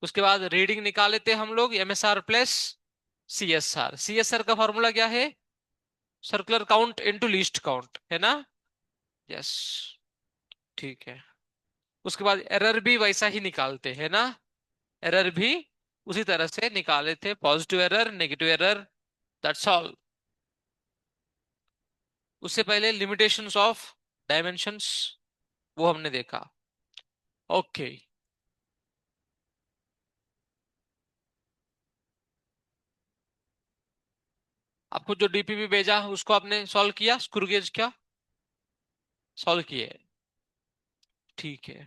उसके बाद रीडिंग निकाले थे हम लोग MSR प्लस CSR। CSR का फॉर्मूला क्या है? Circular count into least count, है ना? यस, ठीक है। उसके बाद एरर भी वैसा ही निकालते हैं ना? एरर भी उसी तरह से निकाले थे, positive error, negative error, that's all. उससे पहले लिमिटेशंस ऑफ डायमेंशंस, वो हमने देखा। ओके, आपको जो डीपीपी भेजा उसको आपने सॉल्व किया, स्क्रू गेज क्या सॉल्व किए? ठीक है।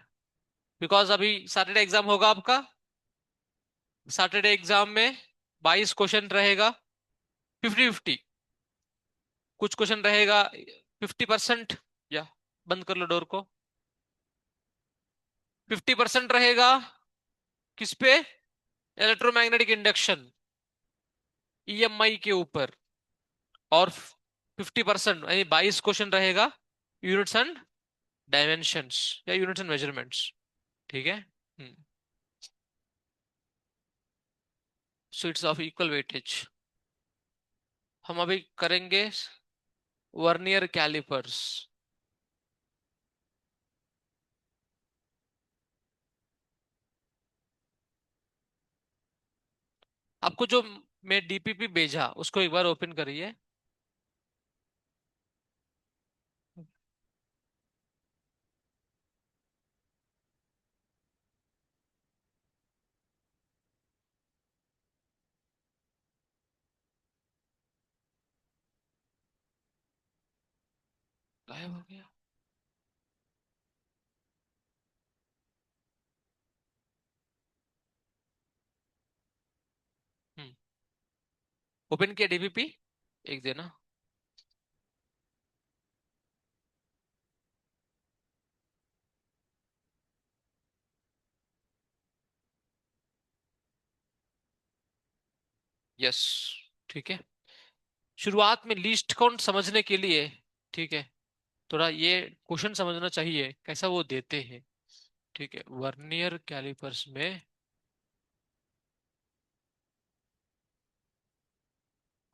बिकॉज अभी सैटरडे एग्जाम होगा आपका। सैटरडे एग्जाम में 22 क्वेश्चन रहेगा, 50-50। कुछ क्वेश्चन रहेगा 50%, या बंद कर लो डोर को। 50% रहेगा किस पे? इलेक्ट्रोमैग्नेटिक इंडक्शन, EMI के ऊपर। और 50% यानी 22 क्वेश्चन रहेगा यूनिट्स एंड डायमेंशंस, या यूनिट्स एंड मेजरमेंट्स। ठीक है। स्वीट्स ऑफ इक्वल वेटेज हम अभी करेंगे। वर्नियर कैलिपर्स, आपको जो मैं डीपीपी भेजा उसको एक बार ओपन करिए। गायब हो गया। ओपन किया डीपीपी, एक देना। यस, ठीक है। शुरुआत में लीस्ट काउंट समझने के लिए, ठीक है, थोड़ा ये क्वेश्चन समझना चाहिए कैसा वो देते हैं। ठीक है, वर्नियर कैलिपर्स में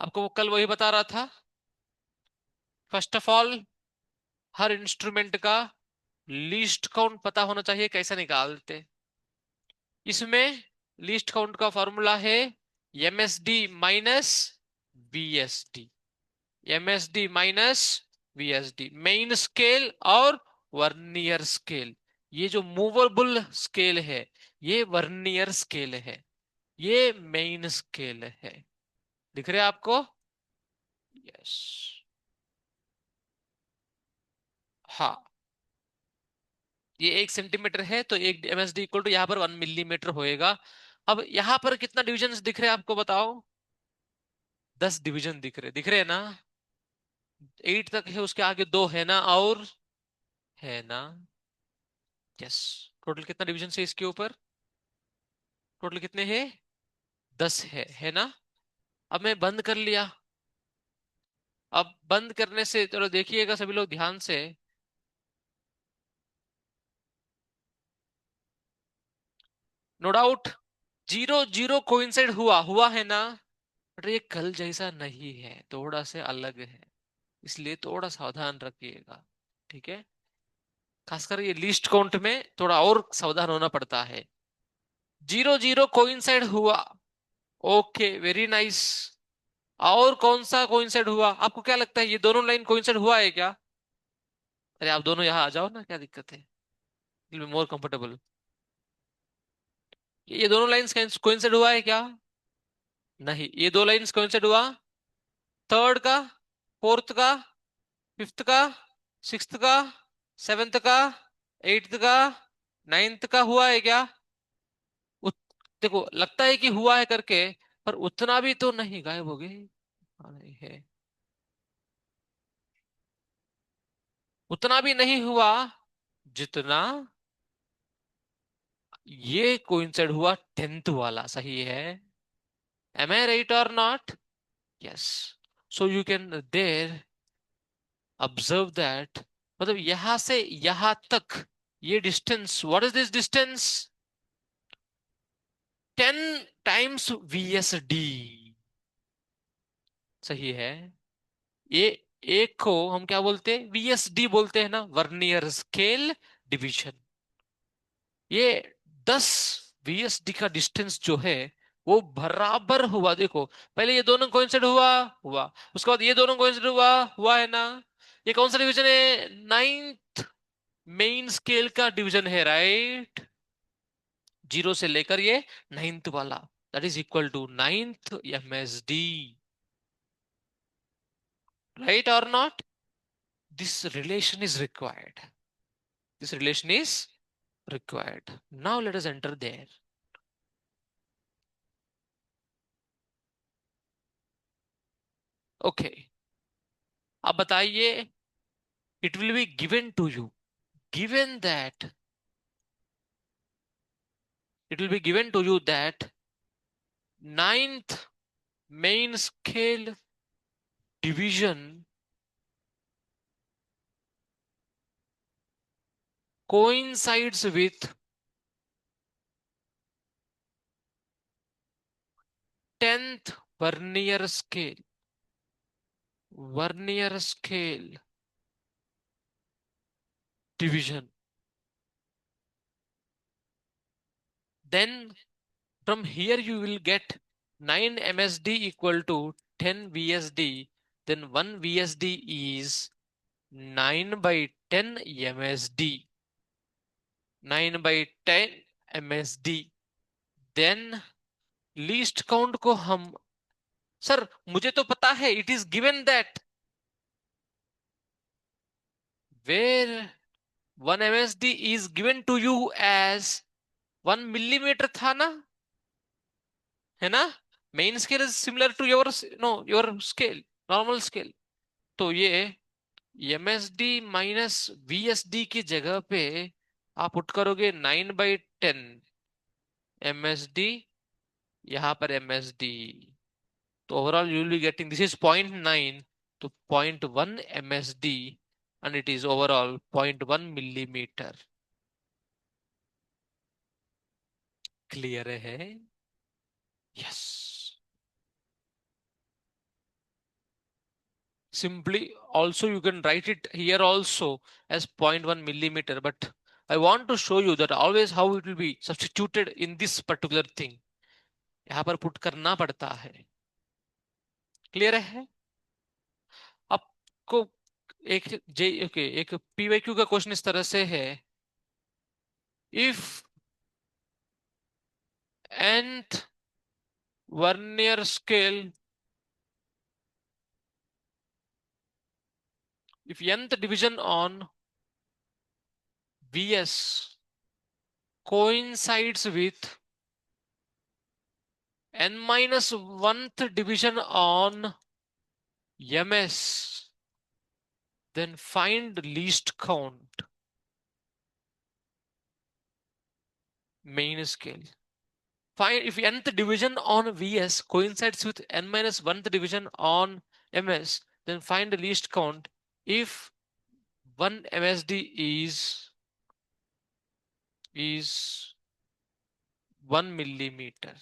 आपको वो कल वही बता रहा था। First of all, her instrument का लीस्ट काउंट पता होना चाहिए, कैसे निकालते। इसमें लीस्ट काउंट का फॉर्मूला है MSD minus VSD। MSD minus VSD, main scale और वर्नियर स्केल। ये जो मूवेबल स्केल है, ये वर्नियर स्केल है, ये मेन स्केल है। दिख रहे हैं आपको? यस। हाँ, ये 1 सेंटीमीटर है तो 1 MSD इक्वल टू यहाँ पर 1 मिलीमीटर होएगा। अब यहाँ पर कितना डिविजन दिख रहे हैं आपको बताओ? 10 डिवीजन दिख रहे हैं ना? 8 तक है, उसके आगे 2 है ना, और है ना? यस। टोटल कितना डिवीजन है इसके ऊपर? टोटल कितने हैं? 10 है ना? अब मैं बंद कर लिया। अब बंद करने से, चलो देखिएगा सभी लोग ध्यान से। नो डाउट, 0 0 कोइंसाइड हुआ है ना? बट ये कल जैसा नहीं है, थोड़ा से अलग है, इसलिए थोड़ा सावधान रखिएगा। ठीक है, खासकर ये लिस्ट काउंट में थोड़ा और सावधान होना पड़ता है। 0 0 कोइंसाइड हुआ, ओके, वेरी नाइस। और कौन सा कोइंसाइड हुआ? आपको क्या लगता है, ये दोनों लाइन कोइंसाइड हुआ है क्या? अरे आप दोनों यहाँ आ जाओ ना, क्या दिक्कत है? More comfortable. ये दोनों लाइंस कोइंसाइड हुआ है क्या? नहीं, ये दो लाइंस कोइंसाइड हुआ। थर्ड का, फोर्थ का, फिफ्थ का, सिक्स्थ का, सेवेंथ का, एट्थ का, नाइन्थ का हुआ है क्या? उत, देखो लगता है कि हुआ है करके, पर उतना भी तो नहीं, गायब हो गए। हाँ, नहीं है, उतना भी नहीं हुआ जितना ये कोइंसाइड हुआ 10th वाला, सही है? एम आई राइट और not? Yes. So you can there observe that, मतलब यहां से यहां तक ये distance, what is this distance? 10 times VSD। सही है। ये एक को हम क्या बोलते हैं? VSD बोलते हैं ना, वर्नियर स्केल डिवीजन। ये 10 VSD का डिस्टेंस जो है वो बराबर हुआ। देखो, पहले ये दोनों कोइंसाइड हुआ हुआ, उसके बाद ये दोनों कोइंसाइड हुआ हुआ है ना। ये कौन सा डिवीजन है? नाइन्थ मेन स्केल का डिवीजन है, राइट। जीरो से लेकर ये नाइन्थ वाला, that is equal to ninth MSD, right और not? This relation is required, this relation is required. Now let us enter there. Okay, अब बताइए, it will be given to you, given that, it will be given to you that ninth main scale division coincides with 10th vernier scale division. Then from here you will get 9 MSD equal to 10 VSD. Then 1 VSD is 9 by 10 MSD. 9 by 10 MSD. Then least count को हम, sir मुझे तो पता है, it is given that where 1 MSD is given to you as 1 millimetre था ना, है ना? Main scale is similar to your, no, your scale, normal scale. तो ये MSD माइनस VSD की जगह पे आप पुट करोगे 9/10 MSD, यहां पर MSD। तो overall you will be getting, this is 0.9, तो 0.1 MSD, and it is overall 0.1 millimeter. Clear है? Yes. Simply also you can write it here also as 0.1 millimeter, but I want to show you that always how it will be substituted in this particular thing. यहाँ पर put करना पड़ता है। Clear है आपको? एक जे okay, एक PYQ का क्वेश्चन इस तरह से है, if nth vernier scale, if nth division on VS coincides with n minus 1th division on MS, then find least count main scale. Find if nth division on VS coincides with n minus 1th division on MS, then find the least count if 1 MSD is 1 millimeter.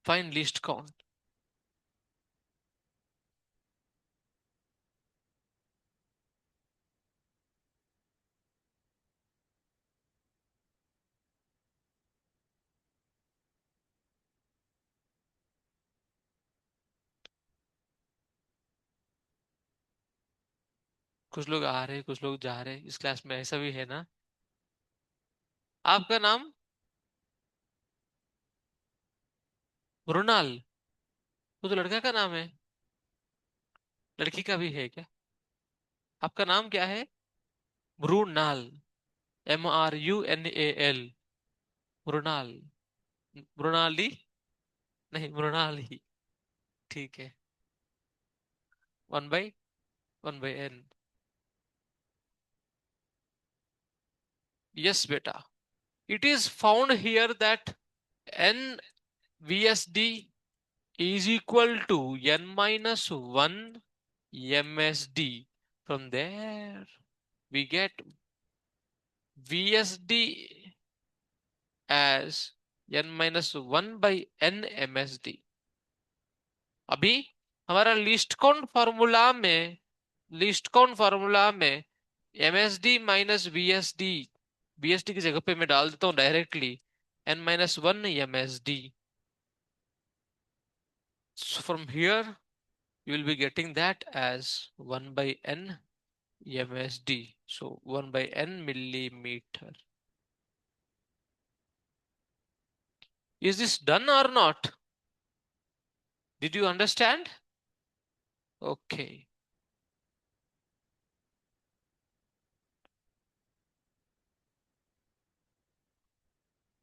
Find least count. कुछ लोग आ रहे, कुछ लोग जा रहे, इस class में ऐसा भी है ना? आपका नाम मृणाल? वो तो लड़का का नाम है, लड़की का भी है क्या? आपका नाम क्या है? मृणाल, MRUNAL, मृणाल। मृणाली? नहीं, मृणाली। ठीक है। 1/1/n। यस बेटा, it is found here that n VSD is equal to n minus 1 MSD From there, we get VSD as n-1/n अभी हमारा लिस्ट काउंट फॉर्मूला में MSD माइनस VSD की जगह पे मैं डाल देता हूँ directly n-1 MSD. So from here you will be getting that as 1 by n MSD. So 1 by n millimeter. Is this done or not? Did you understand? Okay.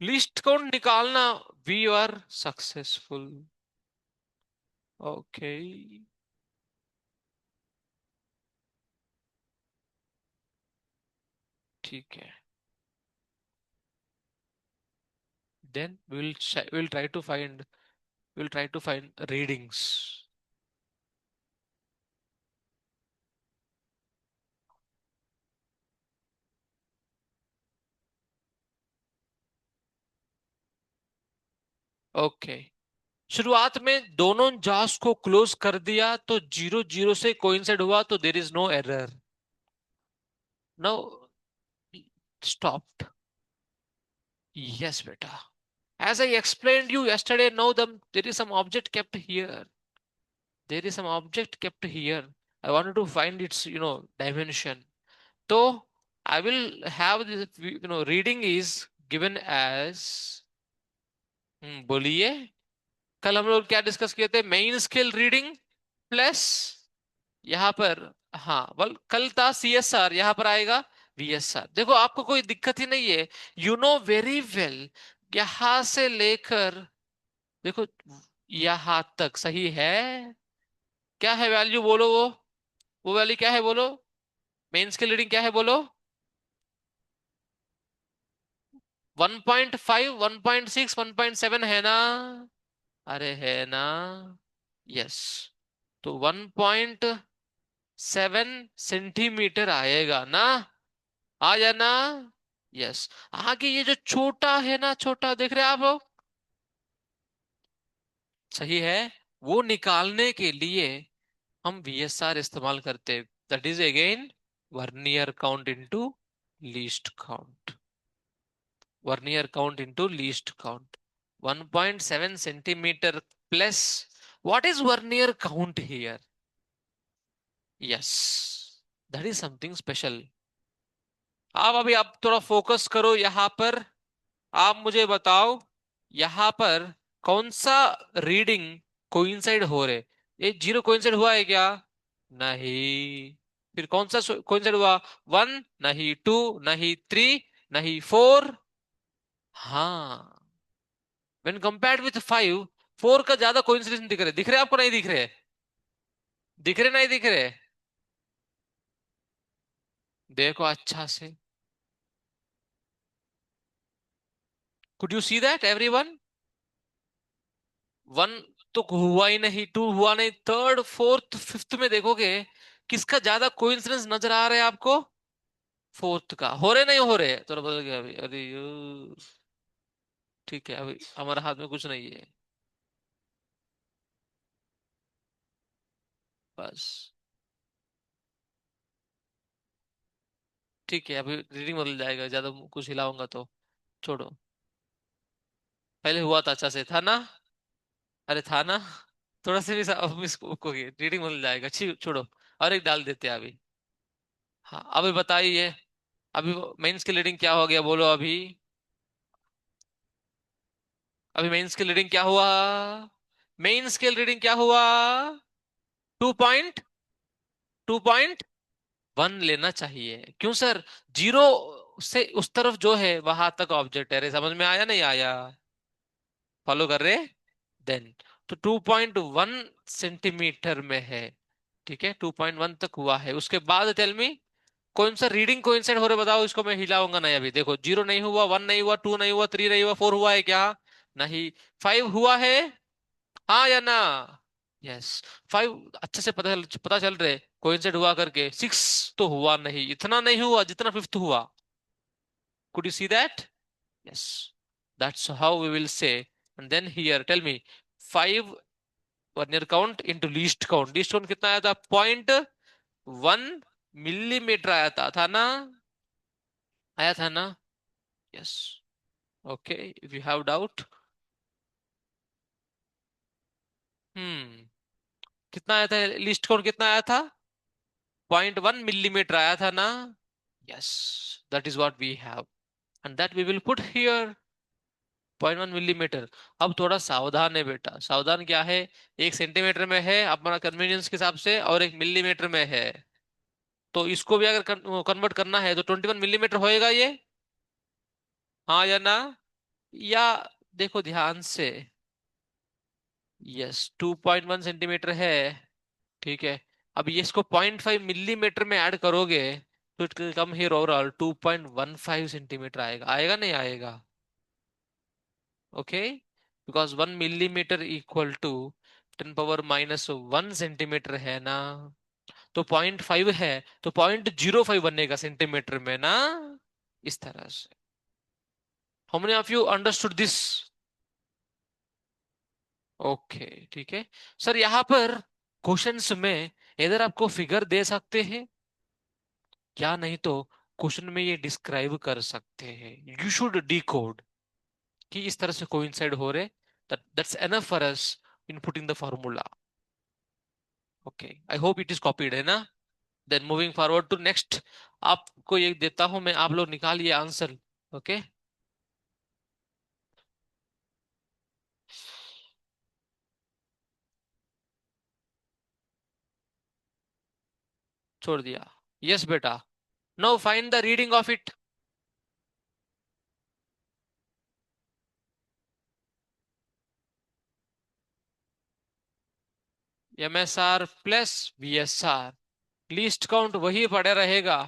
List count निकालना. We are successful. Okay. ठीक है. Then we'll try to find readings. Okay. शुरुआत में दोनों जास को close कर दिया तो 0 0 से कोइंसाइड हुआ तो there is no error. Now stopped. Yes बेटा. As I explained you yesterday, now there is some object kept here. There is some object kept here. I wanted to find its, dimension. So I will have this, reading is given as. बोलिए. कल हम लोग क्या discuss किए थे? Main scale reading plus यहाँ पर. हाँ बल कल था CSR, यहाँ पर आएगा VSR. देखो आपको कोई दिक्कत ही नहीं है. You know very well. यहां से लेकर देखो यहां तक सही है. क्या है वैल्यू बोलो वो वैल्यू क्या है बोलो. मेन स्केल रीडिंग क्या है बोलो. 1.5 1.6 1.7 है ना. अरे है ना. यस. तो 1.7 सेंटीमीटर आएगा ना. आ जाना. यस. आगे ये जो छोटा है ना, छोटा देख रहे हैं आप लोग. सही है. वो निकालने के लिए हम VSR इस्तेमाल करते. That is again vernier count into least count. Vernier count into least count. 1.7 centimetre plus. What is vernier count here. Yes. That is something special. आप थोड़ा फोकस करो यहां पर. आप मुझे बताओ यहां पर कौन सा रीडिंग कोइंसाइड हो रहे. ये 0 कोइंसाइड हुआ है क्या. नहीं. फिर कौन सा कोइंसाइड हुआ. 1 नहीं, 2 नहीं, 3 नहीं, 4. हाँ. व्हेन कंपेयर्ड विथ 5, 4 का ज्यादा कोइंसिडेंस दिख रहे आपको. नहीं दिख रहे. दिख रहे नहीं दिख रहे. देखो अच्छा से. Could you see that everyone. 1 तो हुआ ही नहीं, 2 हुआ नहीं, थर्ड फोर्थ फिफ्थ में देखोगे किसका ज्यादा कोइंसिडेंस नजर आ रहा है आपको. फोर्थ का. हो रहे नहीं हो रहे. थोड़ा बदल गया अभी. अरे ठीक है. अभी हमारे हाथ में कुछ नहीं है. बस. ठीक है. अभी रीडिंग बदल जाएगा ज्यादा कुछ हिलाऊंगा तो. छोड़ो. पहले हुआ था अच्छा से था ना. अरे था ना. थोड़ा से भी अब इसको रीडिंग बदल जाएगा. छोड़ो. और एक डाल देते हैं अभी. हाँ अभी बताइए. अभी मेंस की रीडिंग क्या हो गया बोलो अभी. अभी मेन स्केल रीडिंग क्या हुआ. मेन स्केल रीडिंग क्या हुआ. 2.1 लेना चाहिए. क्यों सर. 0 से उस तरफ जो है वहां तक ऑब्जेक्ट है. समझ में आया नहीं आया. फॉलो कर रहे. देन तो 2.1 सेंटीमीटर में है. ठीक है. 2.1 तक हुआ है. उसके बाद टेल मी कौन सा रीडिंग कोइंसाइड हो रहा है बताओ. इसको मैं हिलाऊंगा नहीं अभी. देखो 0 नहीं हुआ, 1 नहीं हुआ, 2 नहीं हुआ, 3 नहीं हुआ, 4 हुआ है क्या. नहीं. 5 हुआ है. हाँ या ना. यस. 5 अच्छे से पता चल रहे. कोइंसाइड हुआ करके 6 तो हुआ नहीं, इतना नहीं हुआ जितना फिफ्थ हुआ. Could you see that? Yes. That's how we will say. And then here tell me, 5 vernier count into least count. Least count कितना आया था? 0.1 मिलीमीटर आया था ना? आया था ना? Yes. Okay, if you have doubt. Hmm. कितना आया था? लीस्ट काउंट कितना आया था? 0.1 मिलीमीटर आया था ना? Yes. That is what we have, and that we will put here. 0.1 millimetre. अब थोड़ा सावधान है बेटा. सावधान क्या है? 1 सेंटीमीटर में है अपना कन्वीनियंस के हिसाब से, और 1 मिलीमीटर में है. तो इसको भी अगर कन्वर्ट करना है तो 21 मिलीमीटर होएगा ये. हाँ या ना? या देखो ध्यान से. यस, 2.1 सेंटीमीटर है. ठीक है. अब ये इसको 0.5 मिलीमीटर में ऐड करोगे तो it will come here overall 2.15 centimetre आएगा. आएगा नहीं आएगा? Okay. Because 1 millimetre equal to 10 power minus 1 centimetre है ना? तो 0.5 है, तो 0.05 बनेगा सेंटीमीटर में ना? इस तरह से. How many of you understood this? Okay. ठीक है. सर यहाँ पर क्वेश्चंस में इधर आपको फिगर दे सकते हैं, क्या नहीं तो क्वेश्चन में ये डिस्क्राइब कर सकते हैं. यू शुड डिकोड कि इस तरह से कोइंसाइड हो रहे. That's enough for us in putting the formula. Okay, I hope it is copied है ना? Then moving forward to next. आपको ये देता हूं मैं, आप लोग निकालिए आंसर. ओके. छोड़ दिया. यस बेटा. Now find the reading of it. MSR plus VSR. Least count वही पड़े रहेगा,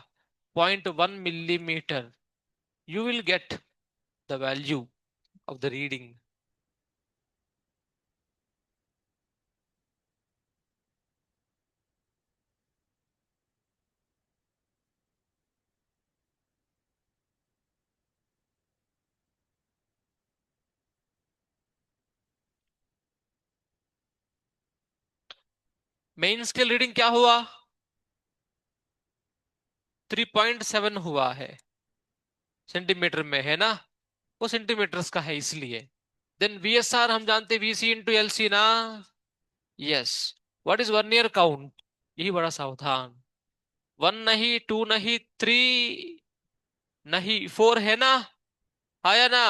0.1 millimetre. You will get the value of the reading. Main scale reading क्या हुआ? 3.7 हुआ है. सेंटीमीटर में है ना? वो सेंटीमीटर्स का है इसलिए. देन VSR हम जानते VC इंटू LC ना? Yes. What is vernier count? यही बड़ा सावधान. 1 नहीं, 2 नहीं, 3 नहीं, 4 है ना? आया ना?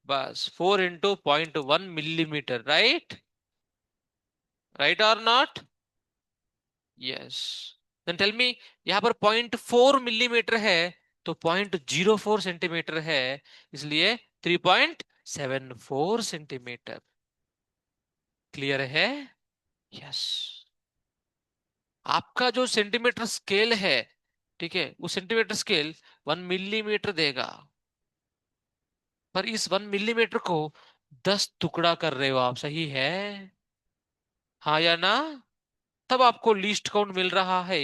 बस 4 इंटू 0.1 मिलीमीटर. राइट? राइट और not? Yes. Then tell me, यहाँ पर 0.4 मिलीमीटर है, तो 0.04 सेंटीमीटर है, इसलिए 3.74 सेंटीमीटर. क्लियर है? यस. आपका जो सेंटीमीटर स्केल है, ठीक है, वो सेंटीमीटर स्केल 1 मिलीमीटर देगा. पर इस 1 मिलीमीटर को 10 टुकड़ा कर रहे हो आप, सही है? हाँ या ना? तब आपको लीस्ट काउंट मिल रहा है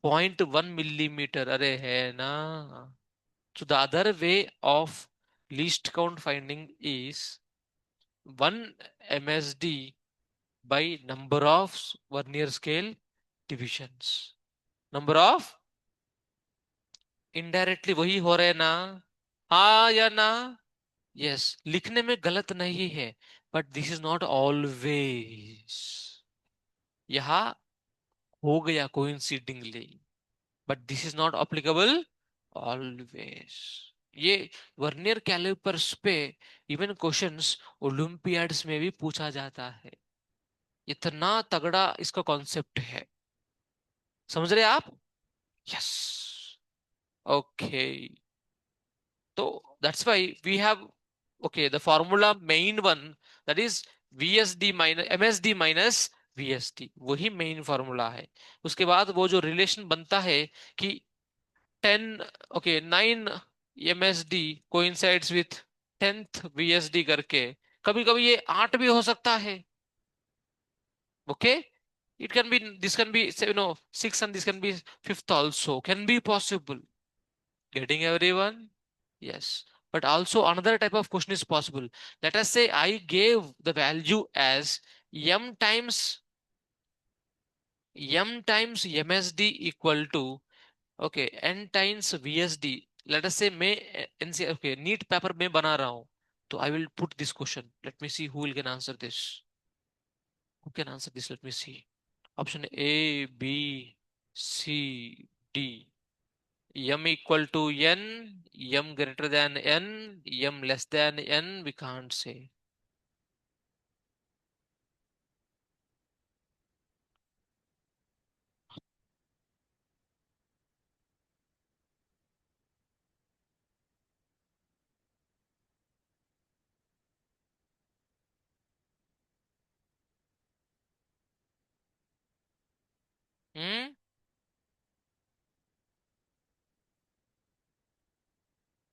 0.1 मिलीमीटर. अरे है ना? So the other way of least count finding is 1 MSD by number of vernier scale divisions. Number of indirectly वही हो रहे ना? हाँ या ना? यस. लिखने में गलत नहीं है, but this is not always. यहाँ हो गया coincidingly, but this is not applicable always. ये वर्नियर कैलिपर्स पे इवन क्वेश्चंस ओलंपियाड्स में भी पूछा जाता है. इतना तगड़ा इसका कॉन्सेप्ट है. समझ रहे आप? यस. ओके. तो that's why we have, okay, the formula main one, that is VSD minus MSD minus VSD, वही मेन फॉर्मूला है. उसके बाद वो जो रिलेशन बनता है कि 10, okay, 9 MSD coincides with 10th VSD करके, कभी कभी ये 8 भी हो सकता है. Okay. It can be, this can be, say, six, and this can be fifth also. Can be possible. Getting everyone? Yes. But also another type of question is possible. Let us say I gave the value as m times MSD equal to, okay, n times VSD. Let us say मैं NC, okay, NEET paper में बना रहा हूं, तो I will put this question. Let me see who will can answer this. Who can answer this? Let me see. Option A, B, C, D. M equal to N, M greater than N, M less than N, we can't say. हम्म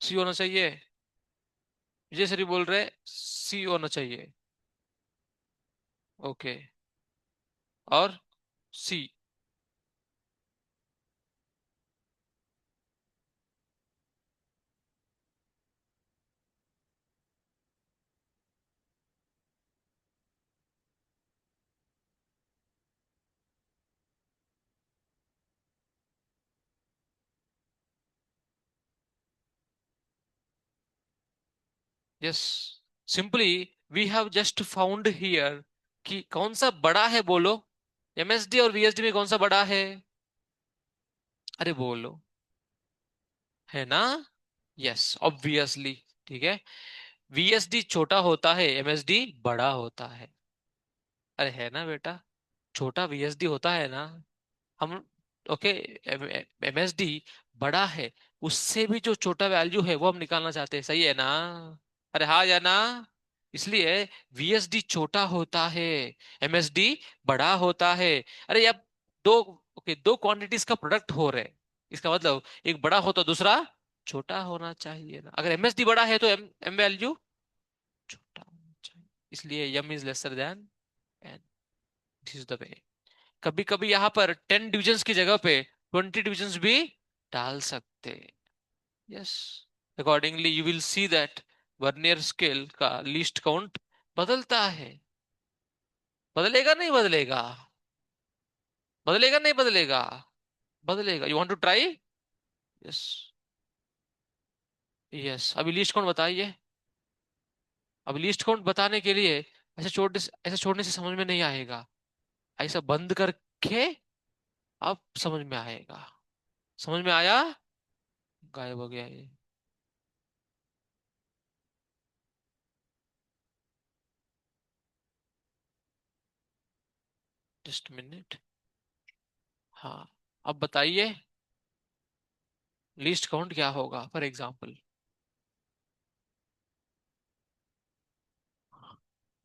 सी होना चाहिए। विजय सरी बोल रहे सी होना चाहिए। Okay. और C. Yes, simply we have just found here कि कौन सा बड़ा है, बोलो। एमएसडी और वीएसडी में कौन सा बड़ा है? अरे बोलो। है ना? Yes, obviously. ठीक है। वीएसडी छोटा होता है, एमएसडी बड़ा होता है। अरे है ना बेटा, छोटा वीएसडी होता है ना। हम, ओके, एमएसडी बड़ा है, उससे भी जो छोटा वैल्यू है वो हम निकालना चाहते हैं, सही है ना? अरे हाँ या ना? इसलिए वीएसडी छोटा होता है, एमएसडी बड़ा होता है। अरे अब दो, ओके, दो क्वांटिटीज का प्रोडक्ट हो रहे हैं, इसका मतलब एक बड़ा हो तो दूसरा छोटा होना चाहिए ना। अगर एमएसडी बड़ा है तो एम एम वैल्यू छोटा होना चाहिए, इसलिए M is lesser than N. This is the way. कभी कभी यहाँ पर 10 डिविजन्स की जगह पे 20 डिविजन्स भी डाल सकते। Yes. Accordingly you will see that vernier scale का लीस्ट काउंट बदलता है। बदलेगा नहीं बदलेगा? बदलेगा नहीं बदलेगा? बदलेगा। You want to try? Yes. Yes, अभी लीस्ट काउंट बताइए। अब लीस्ट काउंट बताने के लिए ऐसे छोड़ने से समझ में नहीं आएगा। ऐसा बंद करके अब समझ में आएगा। समझ में आया? गायब हो गया ये। Just minute. हाँ, अब बताइए लीस्ट काउंट क्या होगा, for example.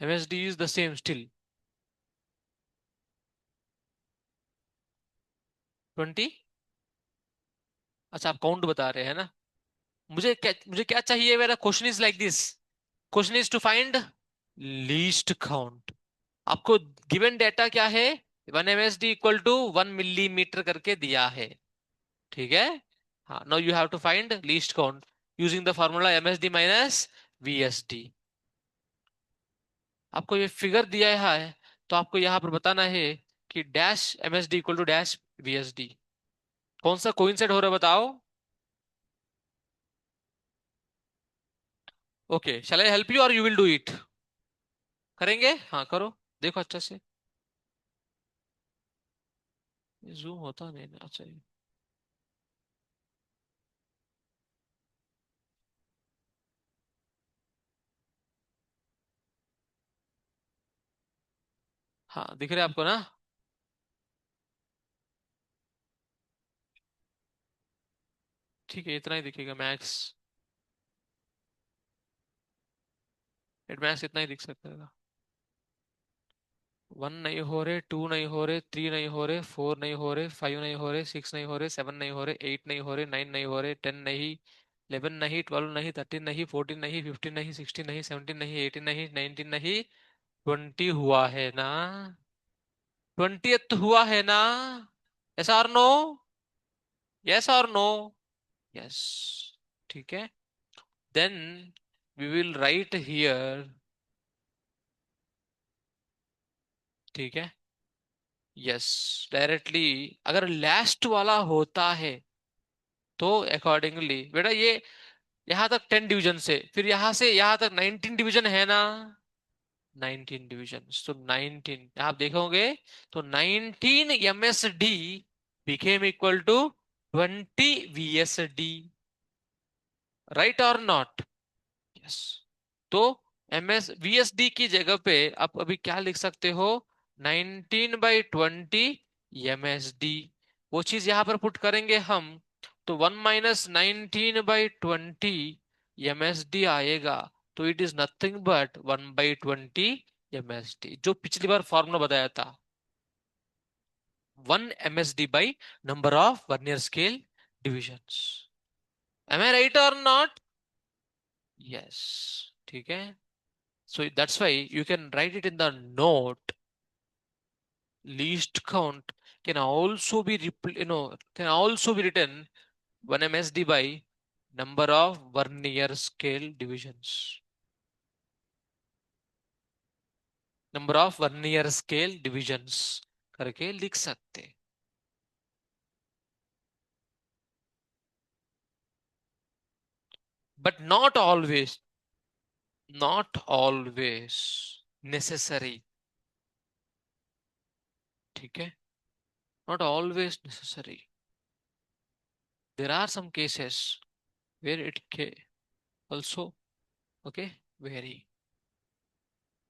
MSD is the same still. 20। अच्छा, आप काउंट बता रहे हैं ना। मुझे क्या चाहिए? मेरा question is like this. Question is to find least count. आपको गिवन डेटा क्या है? 1 MSD इक्वल टू 1 मिलीमीटर करके दिया है। ठीक है। हाँ, now you have to find least count using the formula MSD minus VSD. आपको ये फिगर दिया है, तो आपको यहाँ पर बताना है कि dash MSD equal to dash VSD. कौन सा कोइंसाइड हो रहा है बताओ? Okay, shall I help you और यू विल डू इट? करेंगे, हाँ करो। देखो अच्छा से। जूम होता नहीं ना, अच्छा हाँ, दिख रहा है आपको ना? ठीक है, इतना ही दिखेगा मैक्स। एट मैक्स इतना ही दिख सकता है। 1 नहीं हो रहे, 2 नहीं हो रहे, 3 नहीं हो रहे, 4 नहीं हो रहे, 5 नहीं हो रहे, 6 नहीं हो रहे, 7 नहीं हो रहे, 8 नहीं हो रहे, 9 नहीं हो रहे, 10 नहीं, 11 नहीं, 12 नहीं, 13 नहीं, 14 नहीं, 15 नहीं, 16 नहीं, 17 नहीं, 18 नहीं, 19 नहीं, 20 हुआ है ना? 20th हुआ है ना? यस और नो? यस और नो? यस। ठीक है। Then we will write here. ठीक है। यस। डायरेक्टली अगर लास्ट वाला होता है तो अकॉर्डिंगली बेटा ये यहां तक 10 डिवीजन से, फिर यहां से यहां तक 19 डिवीजन है ना? 19 डिवीजन, तो 19 आप देखोगे तो 19 MSD became equal to 20 VSD, right और नॉट? यस। तो VSD की जगह पे आप अभी क्या लिख सकते हो? 19/20 MSD। वो चीज यहां पर पुट करेंगे हम, तो 1 - 19/20 MSD आएगा। तो it is nothing but 1/20 MSD, जो पिछली बार फॉर्मूला बताया था। 1 MSD by number of vernier scale divisions. Am I right और नॉट? यस। ठीक है। So that's why you can write it in the note. Least count can also be can also be written 1 MSD by number of vernier scale divisions. Number of vernier scale divisions करके लिख सकते। But not always, not always necessary। ठीक है। Not always necessary. There are some cases where it can also, okay, vary।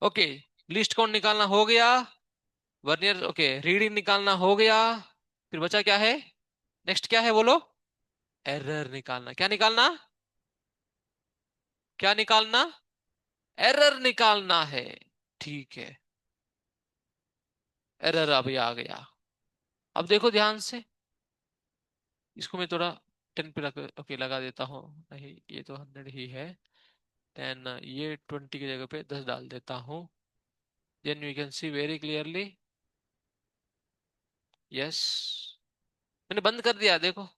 Okay. List count निकालना हो गया। Vernier okay, reading निकालना हो गया। फिर बचा क्या है? नेक्स्ट क्या है बोलो? एरर निकालना। क्या निकालना? क्या निकालना? एरर निकालना है। ठीक है। एरर अभी आ गया। अब देखो ध्यान से, इसको मैं थोड़ा 10 पे ओके लगा देता हूँ। नहीं, ये तो 100 ही है। 10, ये 20 की जगह पे 10 डाल देता हूँ। Then you can see very clearly. Yes. मैंने बंद कर दिया देखो।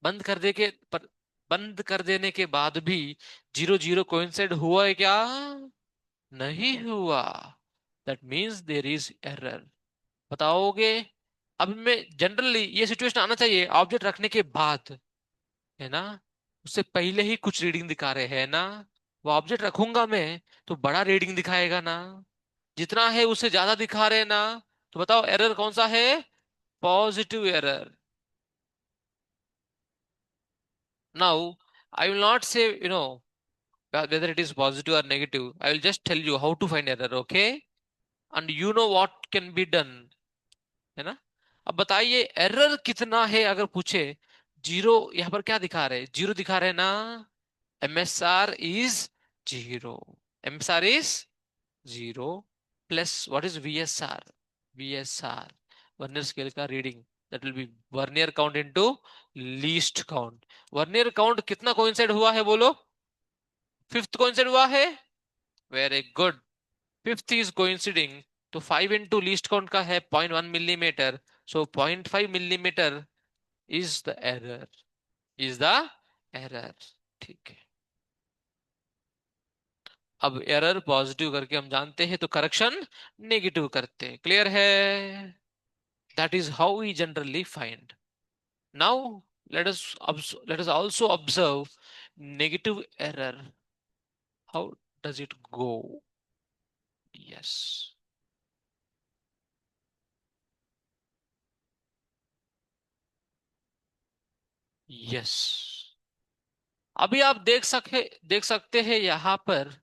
बंद कर दे के पर बंद कर देने के बाद भी 0 0 कोइंसाइड हुआ है क्या? नहीं हुआ। That means there is error. बताओगे? अब मैं जनरली ये सिचुएशन आना चाहिए ऑब्जेक्ट रखने के बाद, है ना? उससे पहले ही कुछ रीडिंग दिखा रहे हैं ना? वो ऑब्जेक्ट रखूंगा मैं तो बड़ा रीडिंग दिखाएगा ना? जितना है उससे ज्यादा दिखा रहे हैं ना? तो बताओ एरर कौन सा है? Positive error. Now I will not से whether it is positive or negative. I will just tell you how to find error, okay? And you know what can be done, है ना? अब बताइए एरर कितना है अगर पूछे। जीरो यहाँ पर क्या दिखा रहे हैं? जीरो दिखा रहे हैं ना? MSR is zero. MSR is zero plus what is VSR? VSR vernier scale का reading, that will be vernier count into least count. Vernier count कितना कोइंसाइड हुआ है बोलो? फिफ्थ कोइंसाइड हुआ है। Very good. Fifth is coinciding. तो 5 into least count का है 0.1 millimetre. So 0.5 millimetre is the error. Is the error. ठीक है। अब एरर पॉजिटिव करके हम जानते हैं तो करेक्शन नेगेटिव करते हैं। क्लियर है? That is how we generally find. Now let us also observe negative error. How does it go? Yes. Yes. अभी आप देख सकते हैं यहां पर।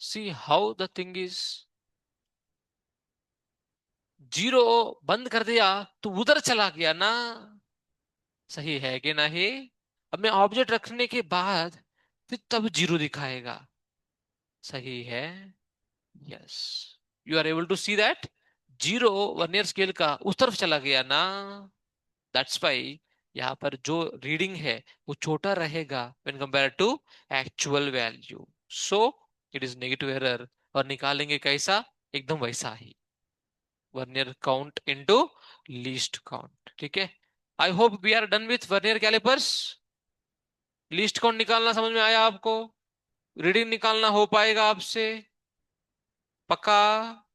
See how the thing is. Zero बंद कर दिया तो उधर चला गया ना? सही है कि नहीं? अब मैं ऑब्जेक्ट रखने के बाद फिर तब जीरो दिखाएगा। सही है। Yes. You are able to see that zero vernier scale का उस तरफ चला गया ना? दैट्स वाई यहाँ पर जो रीडिंग है वो छोटा रहेगा when compare to actual value. So it is negative error. और निकालेंगे कैसा? एकदम वैसा ही। Vernier count into least count, ठीक है। I hope we are done with vernier callipers. Least count निकालना समझ में आया आपको? रीडिंग निकालना हो पाएगा आपसे? पक्का?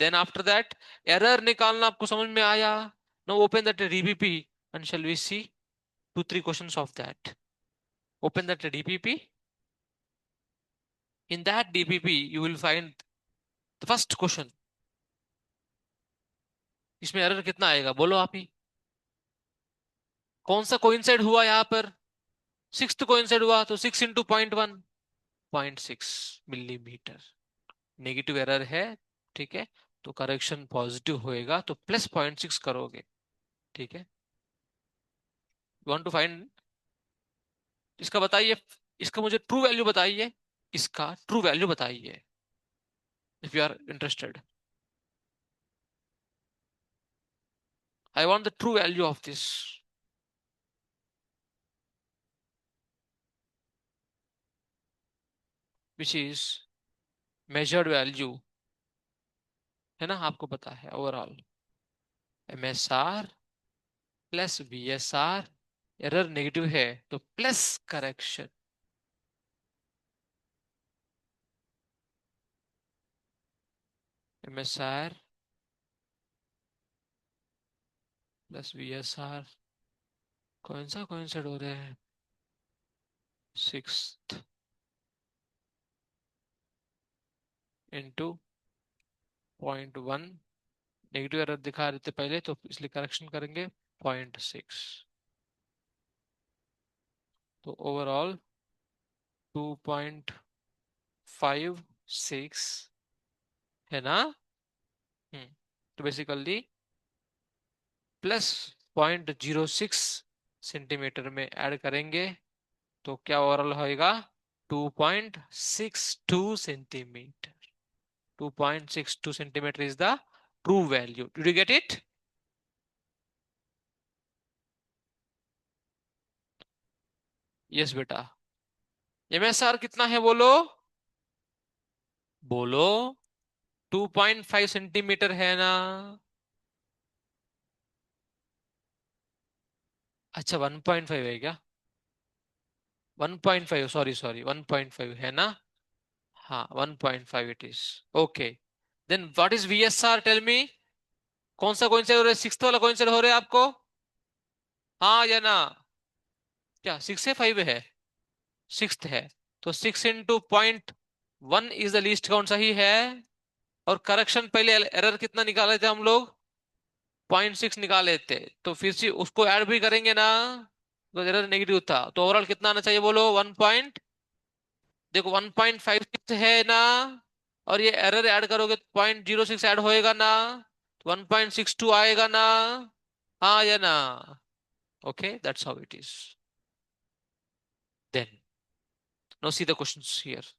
देन आफ्टर दैट एरर निकालना आपको समझ में आया? Now open that DBP and shall we see 2 3 questions of that. Open that dpp. In that dpp you will find the first question. इसमें एरर कितना आएगा बोलो आप ही? कौन सा कोइंसाइड हुआ यहाँ पर? सिक्स्थ कोइंसाइड हुआ, तो 6 इंटू 0.1, 0.6 मिलीमीटर। नेगेटिव एरर है, ठीक है, तो करेक्शन पॉजिटिव होएगा, तो प्लस 0.6 करोगे, ठीक है। वांट टू फाइंड इसका, बताइए, इसका मुझे ट्रू वैल्यू बताइए, इसका ट्रू वैल्यू बताइए, if you are interested. I want the true value of this, which is measured value, है ना, आपको पता है overall MSR plus VSR, error negative है तो plus correction, MSR plus VSR, कौन सा कोइंसाइड हो रहे हैं? सिक्स इंटू 0.1, नेगेटिव एरर दिखा रहे थे पहले तो इसलिए करेक्शन करेंगे 0.6, तो ओवरऑल 2.56 है ना। तो बेसिकली प्लस 0.06 सेंटीमीटर में ऐड करेंगे तो क्या ओवरऑल होएगा? 2.62 centimetre. 2.62 centimetre is the true value. Did you get it? Yes बेटा। MSR कितना है बोलो? बोलो। 2.5 सेंटीमीटर है ना? अच्छा 1.5 है क्या? 1.5, सॉरी सॉरी, 1.5 है ना? हाँ 1.5 it is. Okay, then what is VSR, tell me. कौन सा कौन से हो रहा है? सिक्स्थ वाला कौन सा हो रहा है आपको? हाँ या ना? क्या 6 है 5 है? सिक्स्थ है, तो 6 into 0.1 is the least count, सही है। और करेक्शन पहले एरर कितना निकाले थे हम लोग? 0.6 निकाले थे, तो फिर से उसको ऐड भी करेंगे ना, तो एरर नेगेटिव था, तो ओवरऑल कितना आना चाहिए बोलो? 1 पॉइंट, देखो 1.56 है ना, और ये एरर ऐड करोगे तो 0.06 ऐड होएगा ना, 1.62 आएगा ना, हाँ या ना? Okay, that's how it is. Then no see the questions here.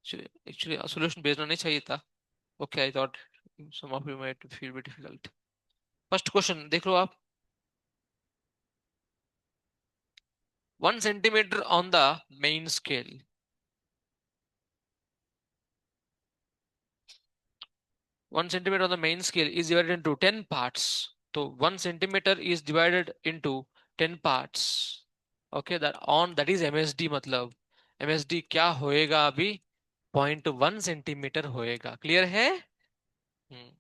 Actually solution भेजना नहीं चाहिए था। Okay, I thought some of you might feel be difficult. First question देख लो आप। 1 centimetre on the main scale, 1 centimetre on the main scale is divided into 10 parts. तो 1 centimetre is divided into 10 parts. Okay, that is MSD, मतलब MSD क्या होएगा अभी? 0.1 centimetre होएगा। Clear है? Hmm.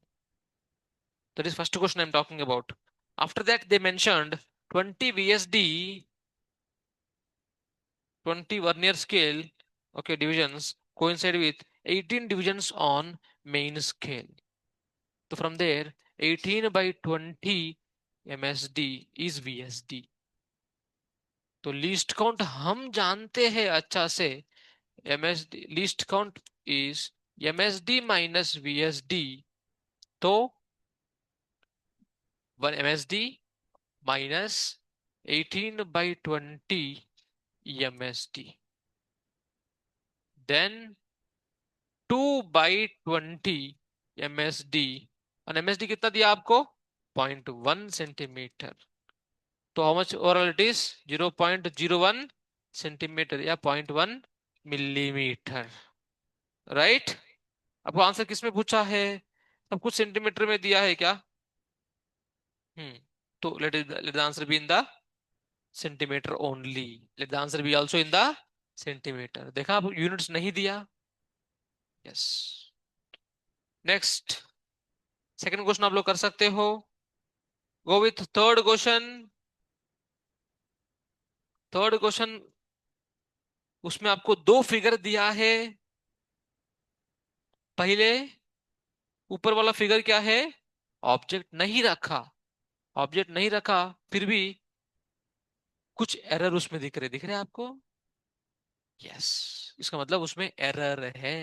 That is first question I'm talking about. After that they mentioned 20 VSD, 20 vernier scale, okay, divisions coincide with 18 divisions on main scale. तो from there 18/20 MSD is VSD। तो least count हम जानते हैं अच्छा से। MSD least count is MSD minus VSD। तो 1 MSD minus 18/20 MSD, then 2/20 MSD। और MSD कितना दिया आपको? 0.1 सेंटीमीटर। तो how much overall it is? 0.01 centimetre या 0.1 मिलीमीटर, राइट? आपको आंसर किस में पूछा है? सब कुछ सेंटीमीटर में दिया है क्या? हम्म। तो let the answer be in the centimetre only. Let the answer be also in the centimetre. देखा, आप यूनिट्स नहीं दिया। यस। नेक्स्ट, सेकंड क्वेश्चन आप लोग कर सकते हो। Go with third question. Third question, उसमें आपको दो फिगर दिया है। पहले, ऊपर वाला फिगर क्या है? ऑब्जेक्ट नहीं रखा। ऑब्जेक्ट नहीं रखा, फिर भी कुछ एरर उसमें दिख रहे आपको? यस, इसका मतलब उसमें एरर है।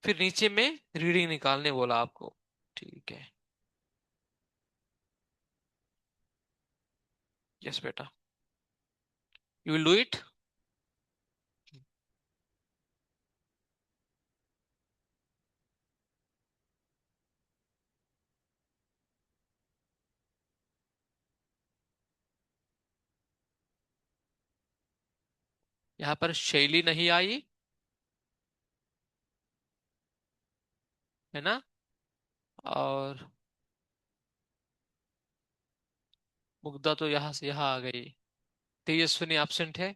फिर नीचे में रीडिंग निकालने बोला आपको। ठीक है। यस बेटा, यू विल डू इट। यहाँ पर शैली नहीं आई, है ना? और मुग्धा तो यहाँ से यहाँ आ गई। तेजस्विनी एब्सेंट है।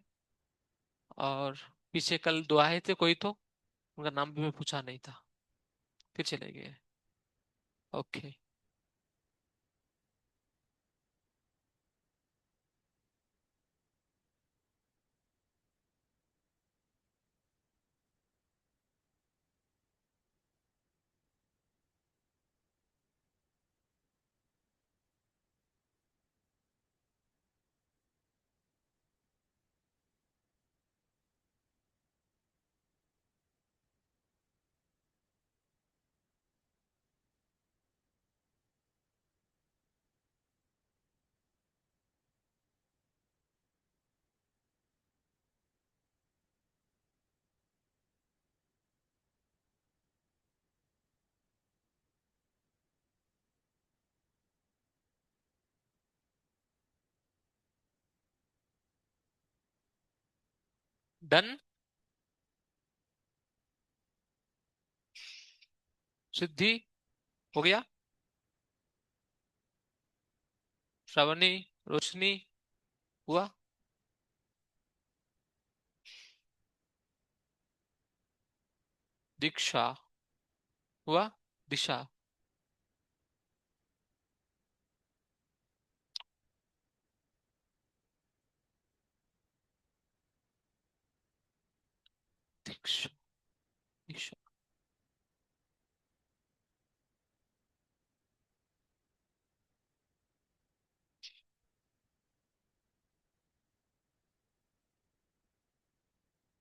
और पीछे कल दो आए थे कोई तो, उनका नाम भी मैं पूछा नहीं था, फिर चले गए। ओके। डन। सिद्धि, हो गया। श्रावणी, रोशनी, हुआ। दीक्षा, हुआ। दिशा। दीक्षा, दिशा।